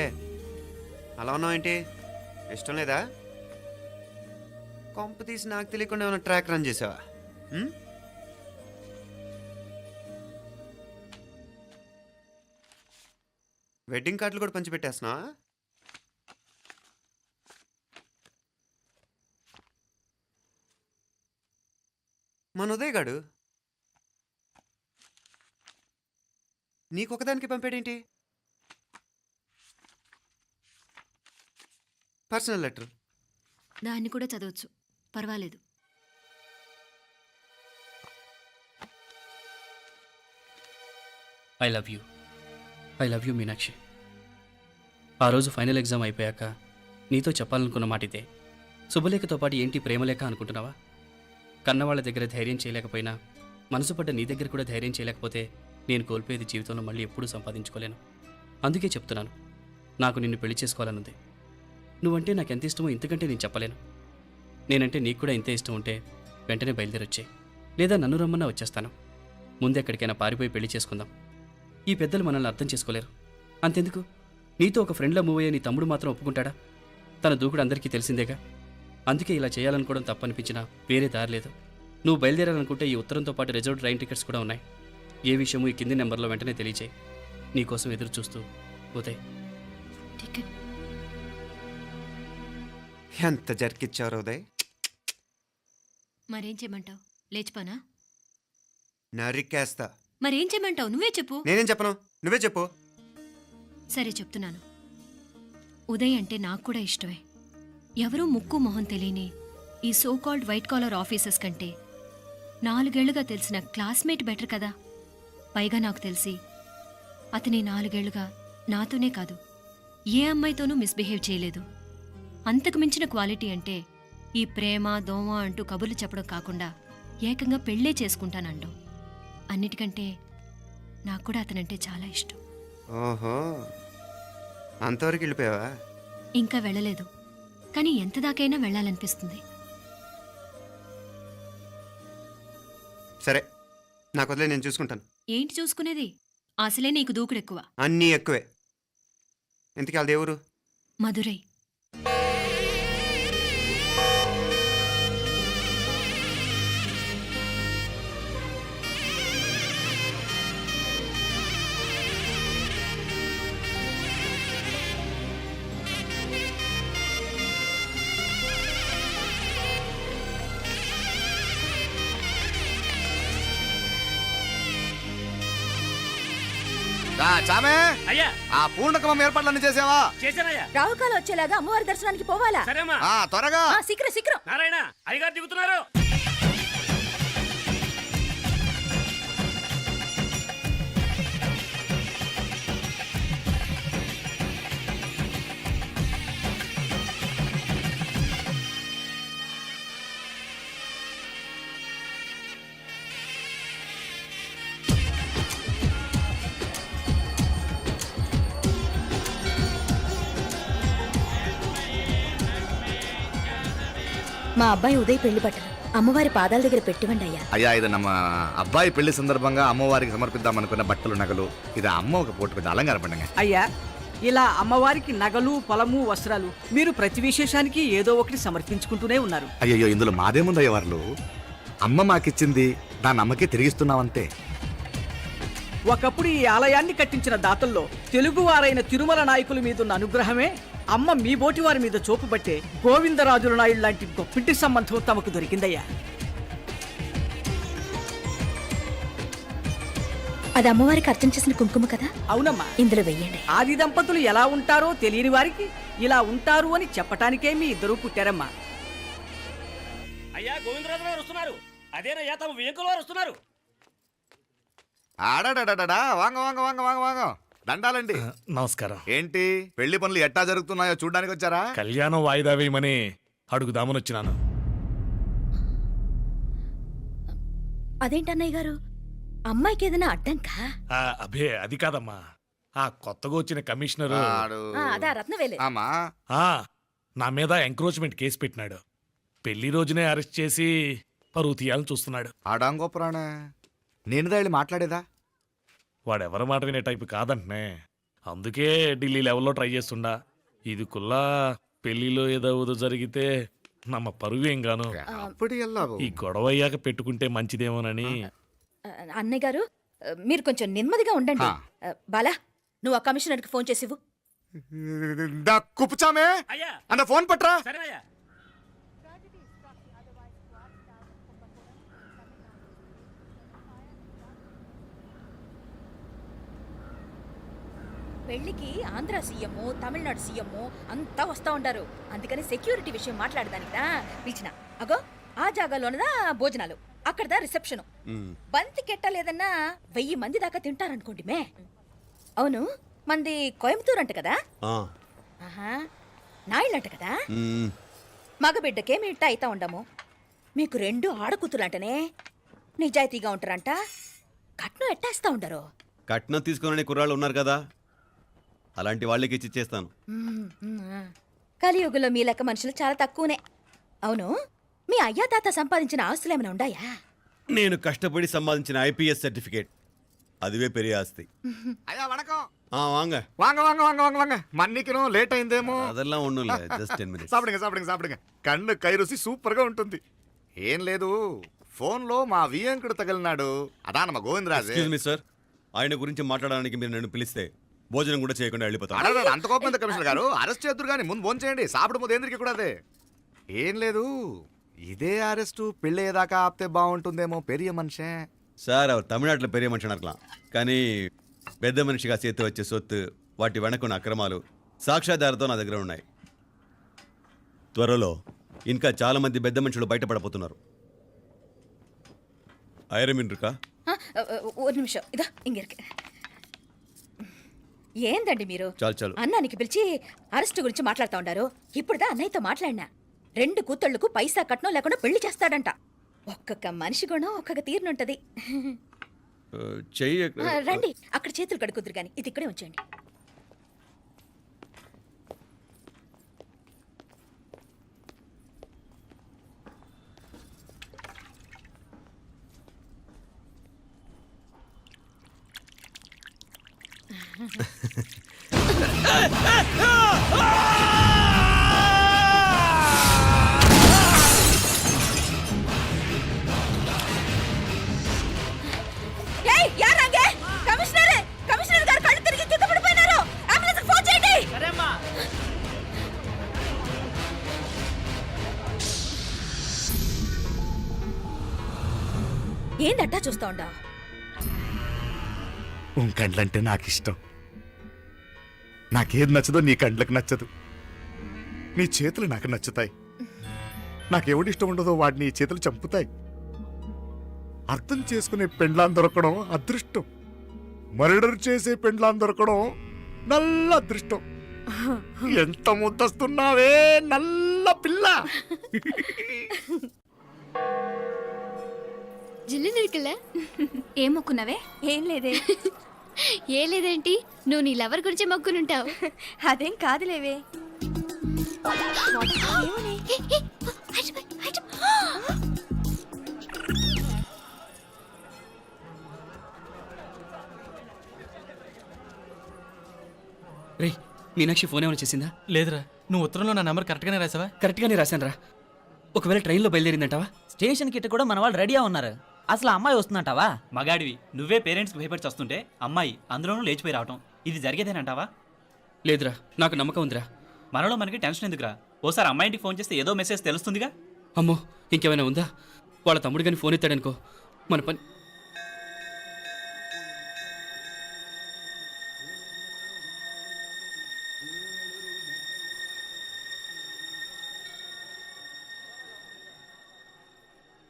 అలా ఉన్నావు? ఏంటి ఇష్టం లేదా? కొంప తీసి నాకు తెలియకుండా ఏమైనా ట్రాక్ రన్ చేసావా? వెడ్డింగ్ కార్డులు కూడా పంచిపెట్టేస్తున్నావా? మన ఉదయ్ గాడు నీకొకదానికి పంపాడేంటి? Personal letter. దాన్ని కూడా చదవచ్చు, పర్వాలేదు. I love you Meenakshi. ఆ రోజు ఫైనల్ ఎగ్జామ్ అయిపోయాక నీతో చెప్పాలనుకున్న మాట ఇదే. శుభలేఖతో పాటు ఏంటి ప్రేమలేఖ అనుకుంటున్నావా? కన్నవాళ్ళ దగ్గర ధైర్యం చేయలేకపోయినా మనసు పడ్డ నీ దగ్గర కూడా ధైర్యం చేయలేకపోతే నేను కోల్పోయేది జీవితంలో మళ్ళీ ఎప్పుడూ సంపాదించుకోలేను. అందుకే చెప్తున్నాను, నాకు నిన్ను పెళ్లి చేసుకోవాలనుంది. నువ్వంటే నాకు ఎంత ఇష్టమో ఇంతకంటే నేను చెప్పలేను. నేనంటే నీకు కూడా ఇంతే ఇష్టం ఉంటే వెంటనే బయలుదేరొచ్చే, లేదా నన్ను రమ్మన్నా వచ్చేస్తాను. ముందెక్కడికైనా పారిపోయి పెళ్లి చేసుకుందాం. ఈ పెద్దలు మనల్ని అర్థం చేసుకోలేరు. అంతెందుకు, నీతో ఒక ఫ్రెండ్లా మూవ్ అయ్యే నీ తమ్ముడు మాత్రం ఒప్పుకుంటాడా? తన దూకుడు అందరికీ తెలిసిందేగా. అందుకే ఇలా చేయాలనుకోవడం తప్పనిపించినా వేరే దారి లేదు. నువ్వు బయలుదేరాలనుకుంటే ఈ ఉత్తరంతో పాటు రిజర్వ్ ట్రైన్ టికెట్స్ కూడా ఉన్నాయి. ఏ విషయమూ ఈ కింది నెంబర్లో వెంటనే తెలియచేయి. నీకోసం ఎదురు చూస్తూ ఉదయ్. టికెట్ ఎంత జరికిచ్చావు ఉదయ్. మరేం చేయమంటావు? లేచిపోనా? నరికేస్తా. మరేం చేయమంటావు? నువ్వే చెప్పు. నేనేం చెప్పను, నువ్వే చెప్పు. సరే చెప్తున్నాను. ఉదయ్ అంటే నాకు కూడా ఇష్టమే. ఎవరూ ముక్కు మొహం తెలియని ఈ so called white collar officers కంటే 4 ఏళ్లుగా తెలిసిన క్లాస్మేట్ బెటర్ కదా. పైగా నాకు తెలిసి అతని 4 ఏళ్లుగా నాతోనే కాదు ఏ అమ్మాయితోనూ మిస్బిహేవ్ చేయలేదు. అంతకు మించిన క్వాలిటీ అంటే ఈ ప్రేమ దోమ అంటూ కబుర్లు చెప్పడం కాకుండా ఏకంగా పెళ్ళే చేసుకుంటానండం. అన్నిటికంటే నాకు కూడా అతనంటే చాలా ఇష్టం. ఓహో, అంతవరకు వెళ్ళిపోయావా? ఇంకా వెళ్ళలేదు, కానీ ఎంత దాకైనా వెళ్ళాలనిపిస్తుంది. సరే, నాకు వదిలే, నేను చూసుకుంటాను. ఏంటి చూసుకునేది? అసలే నీకు దూకుడు ఎక్కువ. అన్నీ ఎక్కువే. ఇంతకీ వాళ్ళ దేవురు? మధురై. చామే అయ్యా, ఆ పూర్ణకమం ఏర్పాట్లన్నీ చేసావా? చేశానయ్యా. రాహుకాలం వచ్చేలాగా అమ్మవారి దర్శనానికి పోవాలా? సరేమ్మా. త్వరగా. శీఘ్రం. నారాయణ అయ్యగారు దిగుతున్నారు. మా అబ్బాయి ఉదయ్ పెళ్లి బట్టలు అమ్మవారి పాదాల దగ్గర పెట్టివ్వండి అయ్యా. అయ్యా, ఇది నమ్మ అబ్బాయి పెళ్లి సందర్భంగా అమ్మవారికి సమర్పిద్దాం అనుకున్న బట్టలు నగలు. ఇది అమ్మ ఒక పూట పెద్ద అలంకార పండుగ. అయ్యా, ఇలా అమ్మవారికి నగలు పొలము వస్త్రాలు మీరు ప్రతి విశేషానికి ఏదో ఒకటి సమర్పించుకుంటూనే ఉన్నారు. అయ్యో, ఇందులో మాదేముందయ్య వాళ్ళు. అమ్మ మాకిచ్చింది దాన్ని అమ్మకే తిరిగిస్తున్నామంతే. ఒకప్పుడు ఈ ఆలయాన్ని కట్టించిన దాతల్లో తెలుగువారైన తిరుమల నాయకుల మీదున్న అనుగ్రహమే అమ్మ మీ బోటి వారి మీద చూపుబట్టే గోవిందరాజుల నాయుడు లాంటి గొప్పింటి సంబంధం తమకు దొరికిందయ్యా. అది అమ్మవారికి అర్చన చేసిన కుంకుమ కదా? అవునమ్మా, ఇందులో వెయ్యండి. ఆది దంపతులు ఎలా ఉంటారో తెలియని వారికి ఇలా ఉంటారు అని చెప్పటానికే మీ ఇద్దరూ పుట్టారమ్మా. అయ్యా, గోవిందరాజు గారు వస్తున్నారు. అదేనయ్యా, తమ వెంకుల వారు వస్తున్నారు. ఆడాడా వాంగ వాంగ వాంగ వాంగ వాంగ. దండాలండి. నమస్కారం. ఏంటి పెళ్లి పనులు ఎట్టా జరుగుతున్నాయో చూడడానికి వచ్చారా? కళ్యాణం వాయిదా వేయమని అడుగుదామని వచ్చినాను. అదేంటన్నయ్య గారు, అమ్మాయికి ఏదైనా అడ్డంకా? అభే, అది కాదమ్మా. ఆ కొత్తగా వచ్చిన కమిషనర్ అదా రత్నవేలే. ఆమా, నా మీద ఎంక్రోచ్మెంట్ కేసు పెట్టినాడు. పెళ్లి రోజునే అరెస్ట్ చేసి పరువు తీయాలని చూస్తున్నాడు. ఆడాంగో పురాణ. నేనుదా వెళ్ళి మాట్లాడేదా? వాడెవరి మాట వినే టైపు కాదంటనే. అందుకే ఢిల్లీ లెవెల్లో ట్రై చేస్తుండా. ఇది కుల్లా పెళ్లిలో ఏదో జరిగితే నమ్మ పరువేం గాను. ఈ గొడవ అయ్యాక పెట్టుకుంటే మంచిదేమోనని. అన్నయ్య గారు, మీరు కొంచెం నెమ్మదిగా ఉండండి. బాలా, నువ్వు ఆ కమిషనర్కి ఫోన్ చేసివు. కుప్పుచామే అన్న ఫోన్ పట్రా. పెళ్లికి ఆంధ్ర సీఎం తమిళనాడు సీఎం అంతా వస్తా ఉంటారు. అందుకని సెక్యూరిటీ విషయం మాట్లాడదానికినా పిలిచిన. అగో ఆ జాగాలోనదా భోజనాలు, అక్కడదా రిసెప్షన్. బంతి కెట్టలేదన్నా 1000 మంది దాకా తింటారనుకోండి మే. అవును, మంది కోయంబత్తూర్ అంట కదా? ఆహా, నాయుళ్ళంట కదా? మగబిడ్డకే మీ ఇట్ట అయితా ఉండము. మీకు 2 ఆడకూతులంటనే నిజాయితీగా ఉంటారంట. కట్నం ఎట్టేస్తా ఉండరు. కట్నం తీసుకునే కుర్రాళ్ళు ఉన్నారు కదా, అలాంటి వాళ్ళకి ఇచ్చేస్తాను. కలియుగంలో మీ లెక్క మనుషులు చాలా తక్కువనే. అవును, మీ అయ్యా తాత సంపాదించిన ఆస్తులు ఏమైనా ఉన్నాయా? నేను కష్టపడి సంపాదించిన ఐపీఎస్ సర్టిఫికేట్, அதுவே பெரிய ஆஸ்தி. అయ్యా వణకం. வாங்க వాంగ వాంగ వాంగ వాంగ వాంగ మన్నికను లేట్ అయిందేమో. அதெல்லாம் ஒண்ணும் இல்ல, just 10 minutes. సాப்பிடுங்க కన్ను కైరుసి సూపర్ గా ఉంటుంది. ఏం లేదు, ఫోన్ లో మా వియంకుడు తగిలినాడు, అదా నమ్మ గోవిందరాజు. ఎక్స్క్యూజ్ మీ సార్, ఆయన గురించి మాట్లాడడానికి మీరు నన్ను పిలిస్తే భోజనం కూడా చేయకుండా వెళ్ళిపోతాను. అంత కోపం ఎంత కమిషనర్ గారు? అరెస్ట్ చేద్దరు కానీ ముందు ఫోన్ చేయండి. సాపిడు ముందు ఎందుకు కూడా అదే. ఏం లేదు, ఇదే అరెస్టు పెళ్ళేదాకా ఆపితే బాగుంటుందేమో. పెరియ మనిషే సార్, அவர் తమిళనాడులో పెరియ మనిషి అనర్కలాం, కానీ పెద్ద మనిషిగా చేతి వచ్చే సొత్తు, వాటి వెనకున్న అక్రమాలు సాక్ష్యాధారతో నా దగ్గర ఉన్నాయి. త్వరలో ఇంకా చాలా మంది పెద్ద మనుషులు బయటపడబోతున్నారు. ఐరమిన్ இருக்கா? ஒரு நிமிஷம், இதோ இங்க இருக்கு. ఏందండి మీరు? చాలు అన్నానికి పిలిచి అరెస్ట్ గురించి మాట్లాడుతూ ఉండారు. ఇప్పుడుదా అన్నయ్యతో మాట్లాడినా. 2 కూతుళ్ళకు పైసా కట్నం లేకుండా పెళ్లి చేస్తాడంట. ఒక్కొక్క మనిషి గుణం ఒక్కొక్క తీరునుంటది. చెయ్యి రండి, అక్కడ చేతులు కడుకుదురు గాని ఇది ఇక్కడే ఉంచండి. కమిషనర్ గారు కళ్ళు తిరిగి కింద పడిపోయినారు. అంబులెన్స్ ఫోన్ చేయండి. ఏందట్టా చూస్తా ఉండా? కండ్లంటే నాకు ఇష్టం. నాకేది నచ్చదో నీ కండ్లకు నచ్చదు. నీ చేతులు నాకు నచ్చుతాయి. నాకెవడి ఇష్టం ఉండదో వాడిని నీ చేతులు చంపుతాయి. అర్థం చేసుకునే పెండ్లాం దొరకడం అదృష్టం. మర్డర్ చేసే పెండ్లాం దొరకడం నల్ల అదృష్టం. ఎంత ముద్దస్తున్నావే నల్ల పిల్ల. జిల్లు నిరుకుల ఏం మొక్కున్నావే? ఏం లేదే. ఏ లేదేంటి? నువ్వు నీ లవర్ గురించి మొక్కునుంటావు. అదేం కాదులేవే. రే, మీనాక్షి ఫోన్ ఏమైనా చేసిందా? లేదురా, నువ్వు ఉత్తరంలో నా నెంబర్ కరెక్ట్గానే రాసావా? కరెక్ట్గానే రాశాను రా. ఒకవేళ ట్రైన్లో బయలుదేరిందంటావా? స్టేషన్ కిட்ட కూడా మన వాళ్ళు రెడీగా ఉన్నారు. అసలు అమ్మాయి వస్తుందంటావా? మగాడివి నువ్వే పేరెంట్స్కి భయపడి వస్తుంటే అమ్మాయి అందులోనూ లేచిపోయి రావటం ఇది జరిగేదేనంటావా? లేదురా, నాకు నమ్మకం ఉందిరా. మనలో మనకి టెన్షన్ ఎందుకురా? ఓసారి అమ్మాయి ఇంటికి ఫోన్ చేస్తే ఏదో మెసేజ్ తెలుస్తుందిగా. అమ్మో, ఇంకేమైనా ఉందా? వాళ్ళ తమ్ముడు కానీ ఫోన్ ఎత్తాడనుకో, మన పని.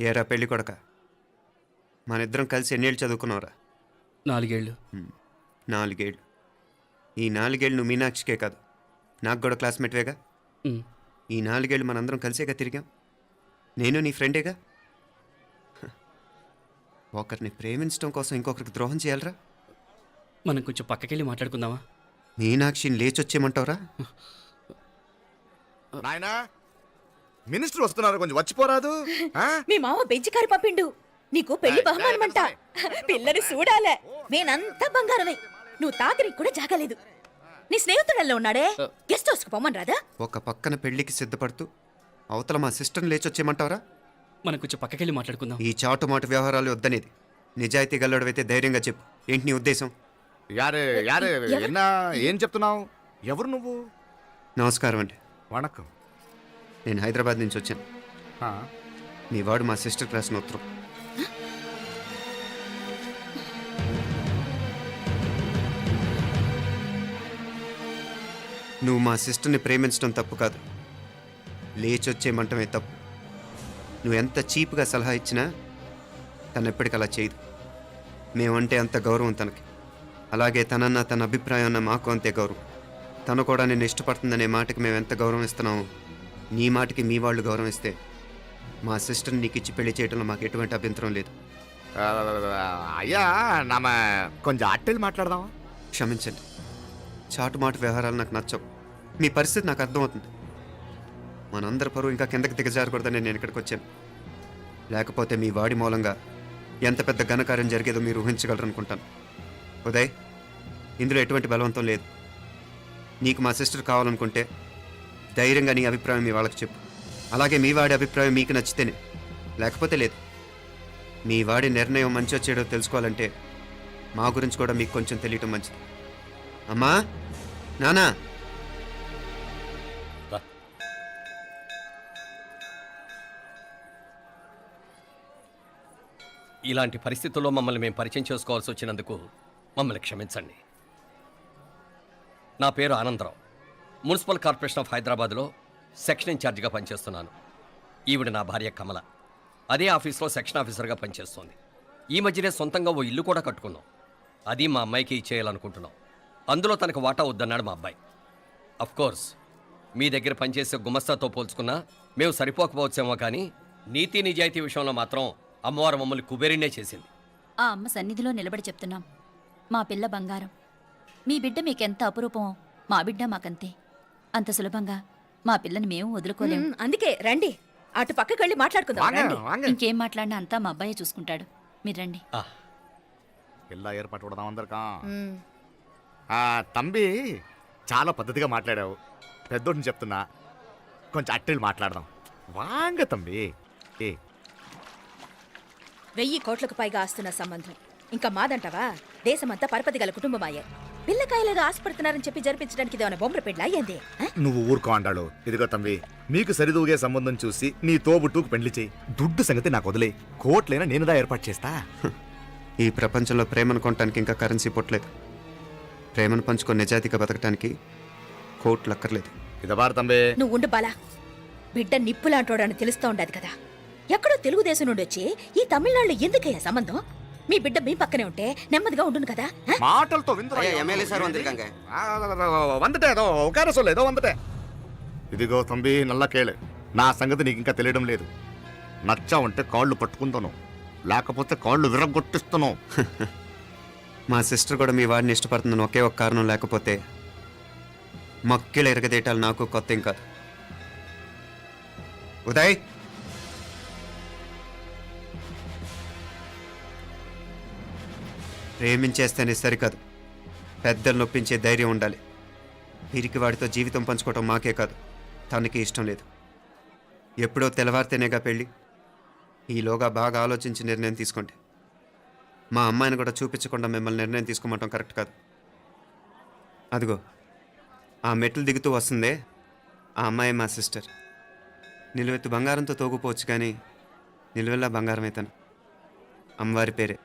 ఏరా పెళ్ళి కొడక, మనిద్దరం కలిసి ఎన్నేళ్ళు చదువుకున్నావురా? 4 ఏళ్ళు. 4 ఏళ్ళు. ఈ 4 ఏళ్ళు నువ్వు మీనాక్షికే కాదు, నాకు కూడా క్లాస్మేట్వేగా. ఈ 4 ఏళ్ళు మనందరం కలిసేగా తిరిగాం. నేను నీ ఫ్రెండేగా. ఒకరిని ప్రేమించడం కోసం ఇంకొకరికి ద్రోహం చేయాలరా? మనం కొంచెం పక్కకెళ్ళి మాట్లాడుకుందామా? మీనాక్షిని లేచొచ్చేయమంటావురా? నాయనా, మినిస్టర్ వస్తున్నారు, కొంచెం వచ్చిపోరాదు. మీ మామ బెంచి కారు పంపిండు. నీకు పెళ్లి బహుమానమంట. పిల్లని చూడాలే. నేనంతా బంగారమే. నువ్వు తాకరికి కూడా జాగలేదు. నీ స్నేహితుడల్లో ఉన్నాడే, గెస్ట్ హౌస్ కు పొమ్మని రాదా? ఒక పక్కన పెళ్లికి సిద్ధపడుతూ అవతల మా సిస్టర్ని లేచొచ్చేయమంటావరా? మనం కొంచెం పక్కకెళ్ళి మాట్లాడుకుందాం. ఈ చాటుమాటు వ్యవహారాలు వద్దనేది. నిజాయితీ గల్లడవైతే ధైర్యంగా చెప్పు, ఏంటి నీ ఉద్దేశం? యారే యారే ఎన్నా ఏం చెప్తున్నావు? ఎవరు నువ్వు? నమస్కారం అండి. వణకం. నేను హైదరాబాద్ నుంచి వచ్చాను. మీ వాడు మా సిస్టర్ రాసిన ఉత్తరం. నువ్వు మా సిస్టర్ని ప్రేమించడం తప్పు కాదు, లేచొచ్చేయమంటమే తప్పు. నువ్వు ఎంత చీప్గా సలహా ఇచ్చినా తను ఎప్పటికీ అలా చేయదు. మేమంటే అంత గౌరవం తనకి, అలాగే తనన్న తన అభిప్రాయం అన్న మాకు అంతే గౌరవం. తను కూడా నిన్ను ఇష్టపడుతుందనే మాటకి మేము ఎంత గౌరవం ఇస్తున్నామో నీ మాటకి మీ వాళ్ళు గౌరవం ఇస్తే మా సిస్టర్ని నీకు ఇచ్చి పెళ్లి చేయడంలో మాకు ఎటువంటి అభ్యంతరం లేదు. అయ్యా నామ కొంచెం అట్టెళ్ళి మాట్లాడదామా? క్షమించండి, చాటుమాటు వ్యవహారాలు నాకు నచ్చవు. మీ పరిస్థితి నాకు అర్థమవుతుంది. మనందరి పరువు ఇంకా కిందకి దిగజారకూడదని నేను ఇక్కడికి వచ్చాను. లేకపోతే మీ వాడి మూలంగా ఎంత పెద్ద ఘనకార్యం జరిగేదో మీరు ఊహించగలరనుకుంటాను. ఉదయ్, ఇందులో ఎటువంటి బలవంతం లేదు. నీకు మా సిస్టర్ కావాలనుకుంటే ధైర్యంగా నీ అభిప్రాయం మీ వాళ్ళకి చెప్పు. అలాగే మీ వాడి అభిప్రాయం మీకు నచ్చితేనే, లేకపోతే లేదు. మీ వాడి నిర్ణయం మంచో చెడో తెలుసుకోవాలంటే మా గురించి కూడా మీకు కొంచెం తెలియటం మంచిది. అమ్మా, నానా, ఇలాంటి పరిస్థితుల్లో మమ్మల్ని మేము పరిచయం చేసుకోవాల్సి వచ్చినందుకు మమ్మల్ని క్షమించండి. నా పేరు ఆనందరావు. మున్సిపల్ కార్పొరేషన్ ఆఫ్ హైదరాబాద్లో సెక్షన్ ఇన్ఛార్జిగా పనిచేస్తున్నాను. ఈవిడ నా భార్య కమల. అదే ఆఫీస్లో సెక్షన్ ఆఫీసర్గా పనిచేస్తోంది. ఈ మధ్యనే సొంతంగా ఓ ఇల్లు కూడా కట్టుకున్నాం. అది మా అమ్మాయికి ఇచ్చేయాలనుకుంటున్నాం. అందులో తనకు వాటా వద్దన్నాడు మా అబ్బాయి. అఫ్కోర్స్ మీ దగ్గర పనిచేసే గుమస్తాతో పోల్చుకున్నా మేము సరిపోకపోవచ్చేమో, కానీ నీతి నిజాయితీ విషయంలో మాత్రం అమ్మవారు మమ్మల్ని కుబేరినే చేసింది. ఆ అమ్మ సన్నిధిలో నిలబడి చెప్తున్నాం, మా పిల్ల బంగారం. మీ బిడ్డ మీకెంత అపురూపమో మా బిడ్డ మాకంతే. అంత సులభంగా మా పిల్లని మేము వదులుకోలేము. అందుకే రండి, అటు పక్కకి వెళ్ళి మాట్లాడుకుందాం. రండి. ఇంకేం మాట్లాడినా అంతా మా అబ్బాయే చూసుకుంటాడు. మీరు రండి. ఎలా ఏర్పాటు కొడదాం అందరికా? తంబి, చాలా పద్ధతిగా మాట్లాడావు. పెద్దోడిని చెప్తున్నా, కొంచెం అట్టెళ్ళి మాట్లాడదాం. వాంగ తంబి. 1000 కోట్లకు పైగా ఆస్తున్న సంబంధం ఇంకా మాదంటావా? దేశమంతా పరపతి గల కుటుంబమాయే. పిల్లకాయలేదో ఆశపడుతున్నారని చెప్పి జరిపించడానికి ఇదేమన్నా బొమ్మర పెళ్ళా ఏంది? నువ్వు ఊరుకో అంటాడు. ఇదిగో తంబి, మీకు సరిదూగే సంబంధం చూసి నీ తోబుట్టుకు పెళ్లి చేయి. దుడ్డు సంగతి నాకు వదిలే. కోట్లైనా నేనుదా ఏర్పాటు చేస్తా. ఈ ప్రపంచంలో ప్రేమను కొనటానికి ఇంకా కరెన్సీ పుట్టలేదు. ప్రేమను పంచుకొని నిజాయితీగా బతకటానికి కోట్లు అక్కర్లేదు. ఇదబారు తంబే. నువ్వు ఉండు బాలా. బిడ్డ నిప్పులాంటోడని తెలుస్తూ ఉండదు కదా. ఎక్కడో తెలుగుదేశం నుండి వచ్చి ఈ తమిళనాడులో ఎందుకయ్యా సంబంధం? మీ బిడ్డ మీ పక్కనే ఉంటే నెమ్మదిగా ఉండును కదా. మాటలతో ఇదిగో తంబి, నల్ల కేళే. నా సంగతి నీకు ఇంకా తెలియడం లేదు. నచ్చా ఉంటే కాళ్ళు పట్టుకుంటాను, లేకపోతే కాళ్ళు విరగొట్టిస్తాను. మా సిస్టర్ కూడా మీ వాడిని ఇష్టపడుతుందని ఒకే ఒక కారణం లేకపోతే మక్కిల ఎరగదేటాలు నాకు కొత్త ఏం కాదు. ఉదయ్, ప్రేమించేస్తేనే సరికాదు, పెద్దలు నొప్పించే ధైర్యం ఉండాలి. వీరికి వాడితో జీవితం పంచుకోవటం మాకే కాదు, తనకి ఇష్టం లేదు. ఎప్పుడో తెల్లవారితేనేగా పెళ్ళి. ఈలోగా బాగా ఆలోచించి నిర్ణయం తీసుకోండి. మా అమ్మాయిని కూడా చూపించకుండా మిమ్మల్ని నిర్ణయం తీసుకోమంటాం కరెక్ట్ కాదు. అదిగో ఆ మెట్లు దిగుతూ వస్తుందే, ఆ అమ్మాయి మా సిస్టర్. నిలువెత్తు బంగారంతో తోగుపోవచ్చు, కానీ నిలువెల్లా బంగారం అవుతాను. అమ్మవారి పేరే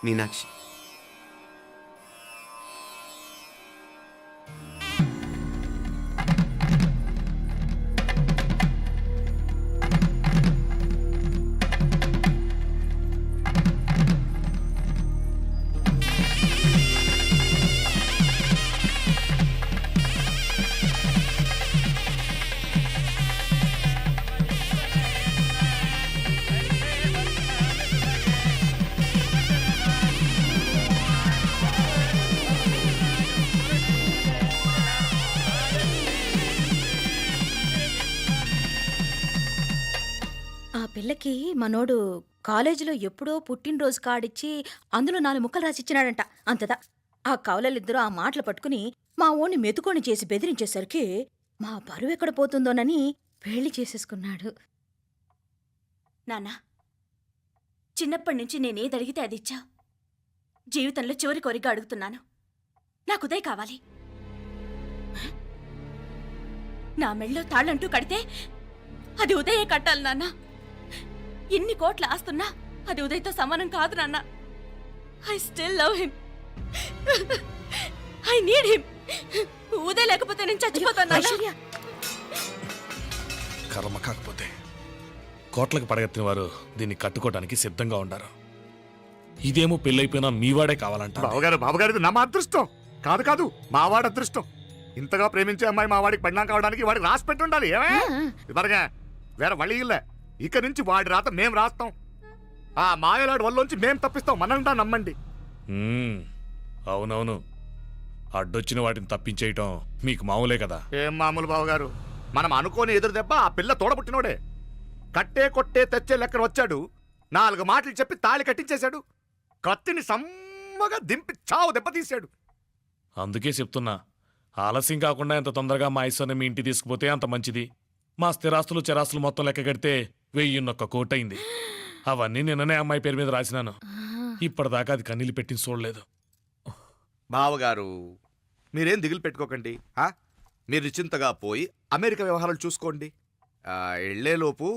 మీనాక్షి. పిల్లకి మనోడు కాలేజీలో ఎప్పుడో పుట్టినరోజు కార్డిచ్చి అందులో 4 ముక్కలు రాసిచ్చినాడంట. అంతదా ఆ కవలలిద్దరూ ఆ మాటలు పట్టుకుని మా ఓణ్ణి మెతుకొని చేసి బెదిరించేసరికి మా పరువు ఎక్కడ పోతుందోనని పెళ్లి చేసేసుకున్నాడు. నాన్నా, చిన్నప్పటి నుంచి నేనేది అడిగితే అది ఇచ్చా. జీవితంలో చివరి కోరిక అడుగుతున్నాను, నాకు ఉదయ్ కావాలి. నా మెళ్ళో తాళ్ళంటూ కడితే అది ఉదయే కట్టాలి నాన్న. ఇన్ని కోట్ల ఆస్తున్నా అది ఉదయ్తో సమానం కాదు నాన్న. I still love him. I need him. ఊదే లేకపోతే నేను చచ్చిపోతాను నాన్న. కర్మ కాకపోతే కోట్లకు పడగెత్తిన వారు దీన్ని కట్టుకోవడానికి సిద్ధంగా ఉండారు. ఇదేమో పెళ్ళైపోయినా మీవాడే కావాలంట. బావగారు నా అదృష్టం కాదు కాదు మావాడి అదృష్టం. ఇంతగా ప్రేమించే అమ్మాయి మా వాడికి పడినా కావడానికి వాడికి రాసి పెట్టి ఉండాలి. ఏమే ఇదివరగా వేరే వళ్ళీ ఇల్లే. ఇక నుంచి వాడి రాత మేం రాస్తాం. ఆ మాయలాడి వల్లోంచి మేం తప్పిస్తాం. మనంతా నమ్మండి. అవునవును, అడ్డొచ్చిన వాటిని తప్పించేయటం మీకు మామూలే కదా. ఏం మామూలు బావగారు, మనం అనుకోని ఎదురు దెబ్బ ఆ పిల్ల తోడబుట్టినోడే. కట్టే కొట్టే తెచ్చే లెక్కన వచ్చాడు. 4 మాటలు చెప్పి తాళి కట్టించేశాడు. కత్తిని సమ్మగా దింపి చావు దెబ్బతీశాడు. అందుకే చెప్తున్నా, ఆలస్యం కాకుండా ఎంత తొందరగా మా ఐశ్వర్ని మీ ఇంటికి తీసుకుపోతే అంత మంచిది. మా స్థిరాస్తులు చిరాస్తులు మొత్తం లెక్క కడితే 1001 కోటి అయింది. అవన్నీ నిన్ననే అమ్మాయి పేరు మీద రాసినాను. ఇప్పటిదాకా అది కన్నీళ్ళు పెట్టింది చూడలేదు. బావగారు మీరేం దిగులు పెట్టుకోకండి. మీరు నిశ్చింతగా పోయి అమెరికా వ్యవహారాలు చూసుకోండి. వెళ్ళేలోపు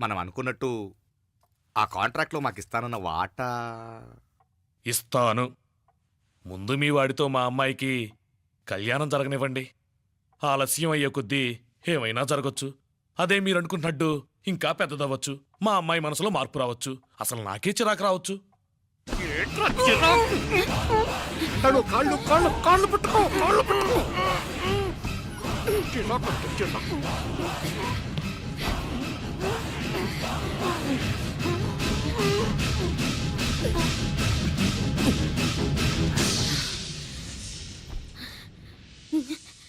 మనం అనుకున్నట్టు ఆ కాంట్రాక్ట్లో మాకు ఇస్తానన్న వాటా ఇస్తాను. ముందు మీ వాడితో మా అమ్మాయికి కళ్యాణం జరగనివ్వండి. ఆలస్యం అయ్యే కొద్దీ ఏమైనా జరగచ్చు. అదే మీరు అనుకుంటున్నట్టు ఇంకా పెద్దదవ్వచ్చు. మా అమ్మాయి మనసులో మార్పు రావచ్చు. అసలు నాకే చిరాకు రావచ్చు.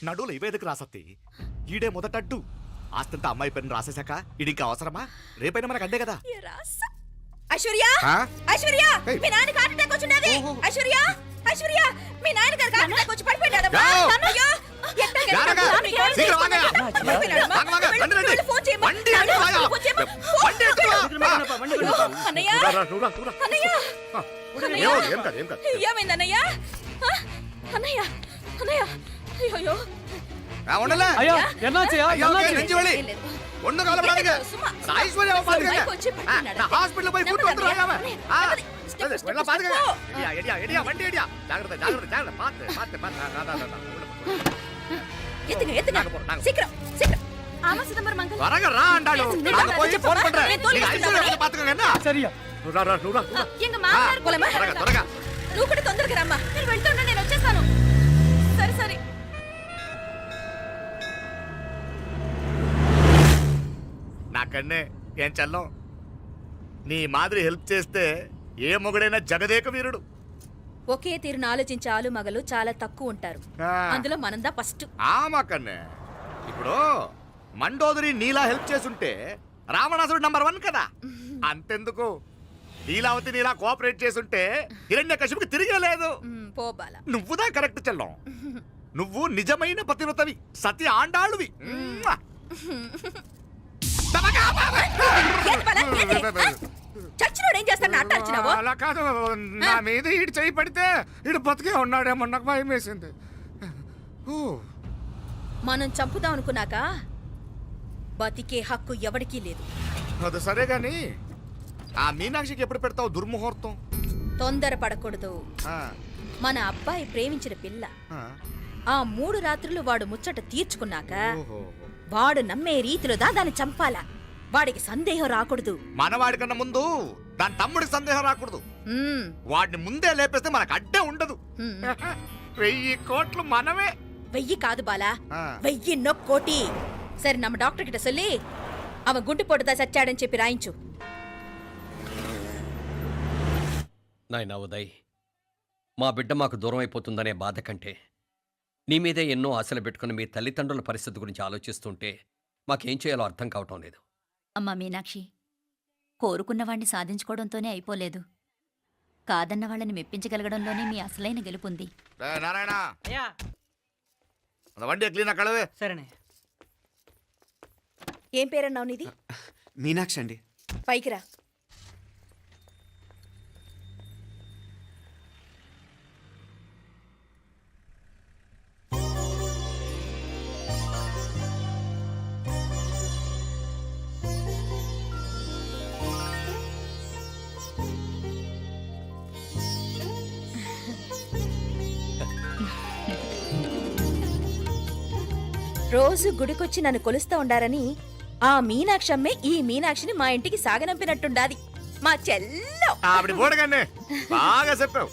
నడువులు ఇవేదకు రాసత్తి. ఈడే మొదటడ్డు. ఆస్తంతా అమ్మాయి పేరుని రాసేశాక ఇది ఇంకా అవసరమా? రేపైనా మనకు అడ్డే కదా. ఐశ్వర్య ఐశ్వర్య మీ నాన్న హార్ట్ అటాక్ వచ్చినది. ఐశ్వర్య ఐశ్వర్య మీ నాన్న గారికి హార్ట్ అటాక్ వచ్చి పడిపోయాడు. అయ్యో ఏమైందన్నయ్య? అన్నయ్య అన్నయ్య అయ్యో అయ్యో ஒண்ணு கவலைப்படாதீங்க. ஐஸ்வர்யா பாத்துக்கங்க. ஹாஸ்பிடல்ல போய் கூட்டி வந்துறாங்க. எல்லாம் பாத்துக்கங்க. எடியா வண்டி எடியா. ஜாகிரதை ஜாகிரதை பாத்து. எத்துங்க சீக்கிரம் சீக்கிரம். ஆமா சிதம்பரம் மங்கல். வரங்க ரா ஆண்டாளு. நான் போய் ஃபோன் பண்றேன். நீங்க ஐஸ்வர்யா பாத்துக்கங்க என்ன? சரியா. நூரா. எங்க மாமனார் போலமா? வரங்க. నువ్వు కూడా తొందరగా రమ్మా. నేను వెళ్తున్నా, నేను వచ్చేస్తాను. సరే నాకన్నే ఏం చల్లం. నీ మాదిరి హెల్ప్ చేస్తే ఏ మొగుడైనా జగదేక వీరుడు. ఒకే తీరును ఆలోచించే ఆలు మగలు చాలా తక్కువ ఉంటారు. అందులో మనందా ఫస్ట్. మాకన్నే ఇప్పుడు మండోదరి నీలా హెల్ప్ చేసుంటే రావణాసుడు నంబర్ 1 కదా. అంతెందుకు లీలావతి నీలా కోఆపరేట్ చేసుంటే హిరణ్యకశిపుకి తిరిగే లేదు. నువ్వుదా కరెక్ట్ చెల్లం. నువ్వు నిజమైన పతివ్రతవి, సతి ఆండాళ్ళువి. చచ్చినోడు ఏం చేస్తాడు? అట్టాల్చినావు. అలా కాదు, నా మీద ఈడు చేయి పడితే ఈడు బతికే ఉన్నాడేమో నాకు భయం వేసింది. మనం చంపుదాం అనుకున్నాక బతికే హక్కు ఎవరికీ లేదు. అది సరే గాని ఆ మీనాక్షికి ఎప్పుడు పెడతావు దుర్ముహూర్తం? తొందర పడకూడదు. మన అబ్బాయి ప్రేమించిన పిల్ల ఆ 3 రాత్రులు వాడు ముచ్చట తీర్చుకున్నాక వాడు నమ్మే రీతిలో దాన్ని చంపాలా. వాడికి సందేహం రాకూడదు. మనవాడి కన్నా ముందు దాని తమ్ముడికి సందేహం రాకూడదు. వాడిని ముందే లేపేస్తే మనకు అడ్డే ఉండదు. 1000 కోట్లు మనమే. 1000 కాదు బాలా, 1000 కోటి. సరే நம்ம డాక్టర్ கிட்ட சொல்லி அவன் గుంటు పొట్టుదా చచ్చాడని చెప్పి రాయించు. నాయనా ఉదయ్, మా బిడ్డ మాకు దూరం అయిపోతుందనే బాధ కంటే నీ మీదే ఎన్నో ఆశలు పెట్టుకుని మీ తల్లిదండ్రుల పరిస్థితి గురించి ఆలోచిస్తుంటే మాకేం చేయాలో అర్థం కావటం లేదు. అమ్మా మీనాక్షి, కోరుకున్న వాణ్ణి సాధించుకోవడంతోనే అయిపోలేదు. కాదన్న వాళ్ళని మెప్పించగలగడంలోనే మీ అసలైన గెలుపుంది. నారాయణ వండి క్లీన్ అక్కడవే. సరేనే. ఏం పేరన్నావు నీది? మీనాక్షి అండి. పైకి రా. రోజు గుడికొచ్చి నన్ను కొలుస్తా ఉండారని ఆ మీనాక్షమ్మే ఈ మీనాక్షిని మా ఇంటికి సాగనంపినట్టుండాది మా చెల్లో. ఆవిడ పోడగానే బాగా చెప్పావు.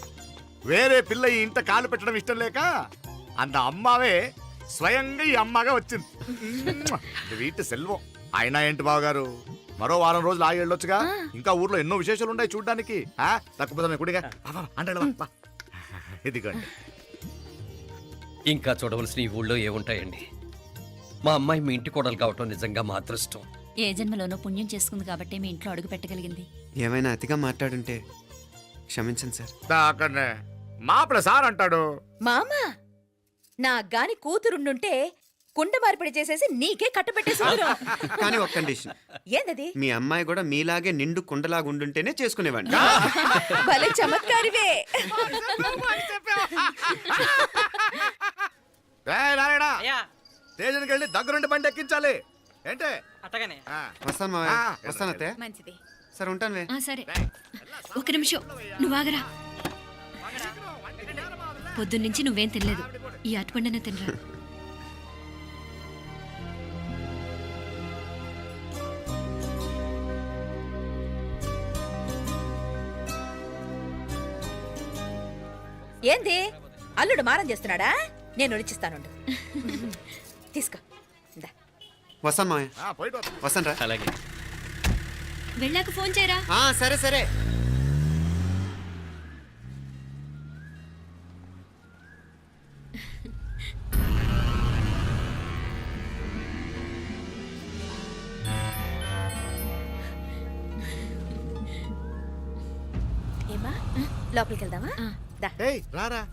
వేరే పిల్ల ఈ ఇంట కాలు పెట్టడం ఇష్టం లేక అంత అమ్మావే స్వయంగా ఈ అమ్మగా వచ్చింది. ఇది వీటి సెల్వం. అయినా ఏంటి బావగారు, మరో వారం రోజులు ఆగి వెళ్ళొచ్చుగా. ఇంకా ఊర్లో ఎన్నో విశేషాలు ఉన్నాయి చూడ్డానికి. తక్కువ కుడిగా అంటే ఇదిగోండి. ఇంకా చూడవలసిన ఈ ఊళ్ళో ఏముంటాయండి? మా అమ్మాయి మీ ఇంటి కోడలు కావటం నిజంగా మా అదృష్టం. ఏ జన్మలోనో పుణ్యం చేసుకుంది కాబట్టి మీ ఇంట్లో అడుగు పెట్టగలిగింది. ఏమైనా అతిగా మాట్లాడుంటే క్షమించండి సార్. దాకనే మాపల సార్ అంటాడు. మామా నా గాని కూతురుండుంటే కుండ మార్పిడి చేసేసి నీకే కట్టబెట్టేసి కానీ ఒక కండిషన్. ఏందది? మీ అమ్మాయి కూడా మీలాగే నిండు కుండలాగా ఉండుంటేనే చేసుకునేవాడిని. భలే చమత్కారివే. స్టేషన్కి వెళ్ళి దగ్గరుండి బండి ఎక్కించాలి. ఏంటే అట్టగానే వస్తాను మావయ్య. వస్తాను అత్తయ్య. మంచిది. సరే ఉంటాను వే. సరే ఒక నిమిషం నువ్వు ఆగరా. పొద్దున్నుంచి నువ్వేం తినలేదు. ఈ అటుపండిన తినరా. ఏంది అల్లుడు మారం చేస్తున్నాడా? నేను రుచిస్తానుండు. తీసుకో. ఇందా. వస్తాను మావయ్య. వస్తాను రా. అలాగే. వెళ్ళాక ఫోన్ చేయరా. సరే సరే. ఏమా లోపలికి వెళ్దామా? దా. రారా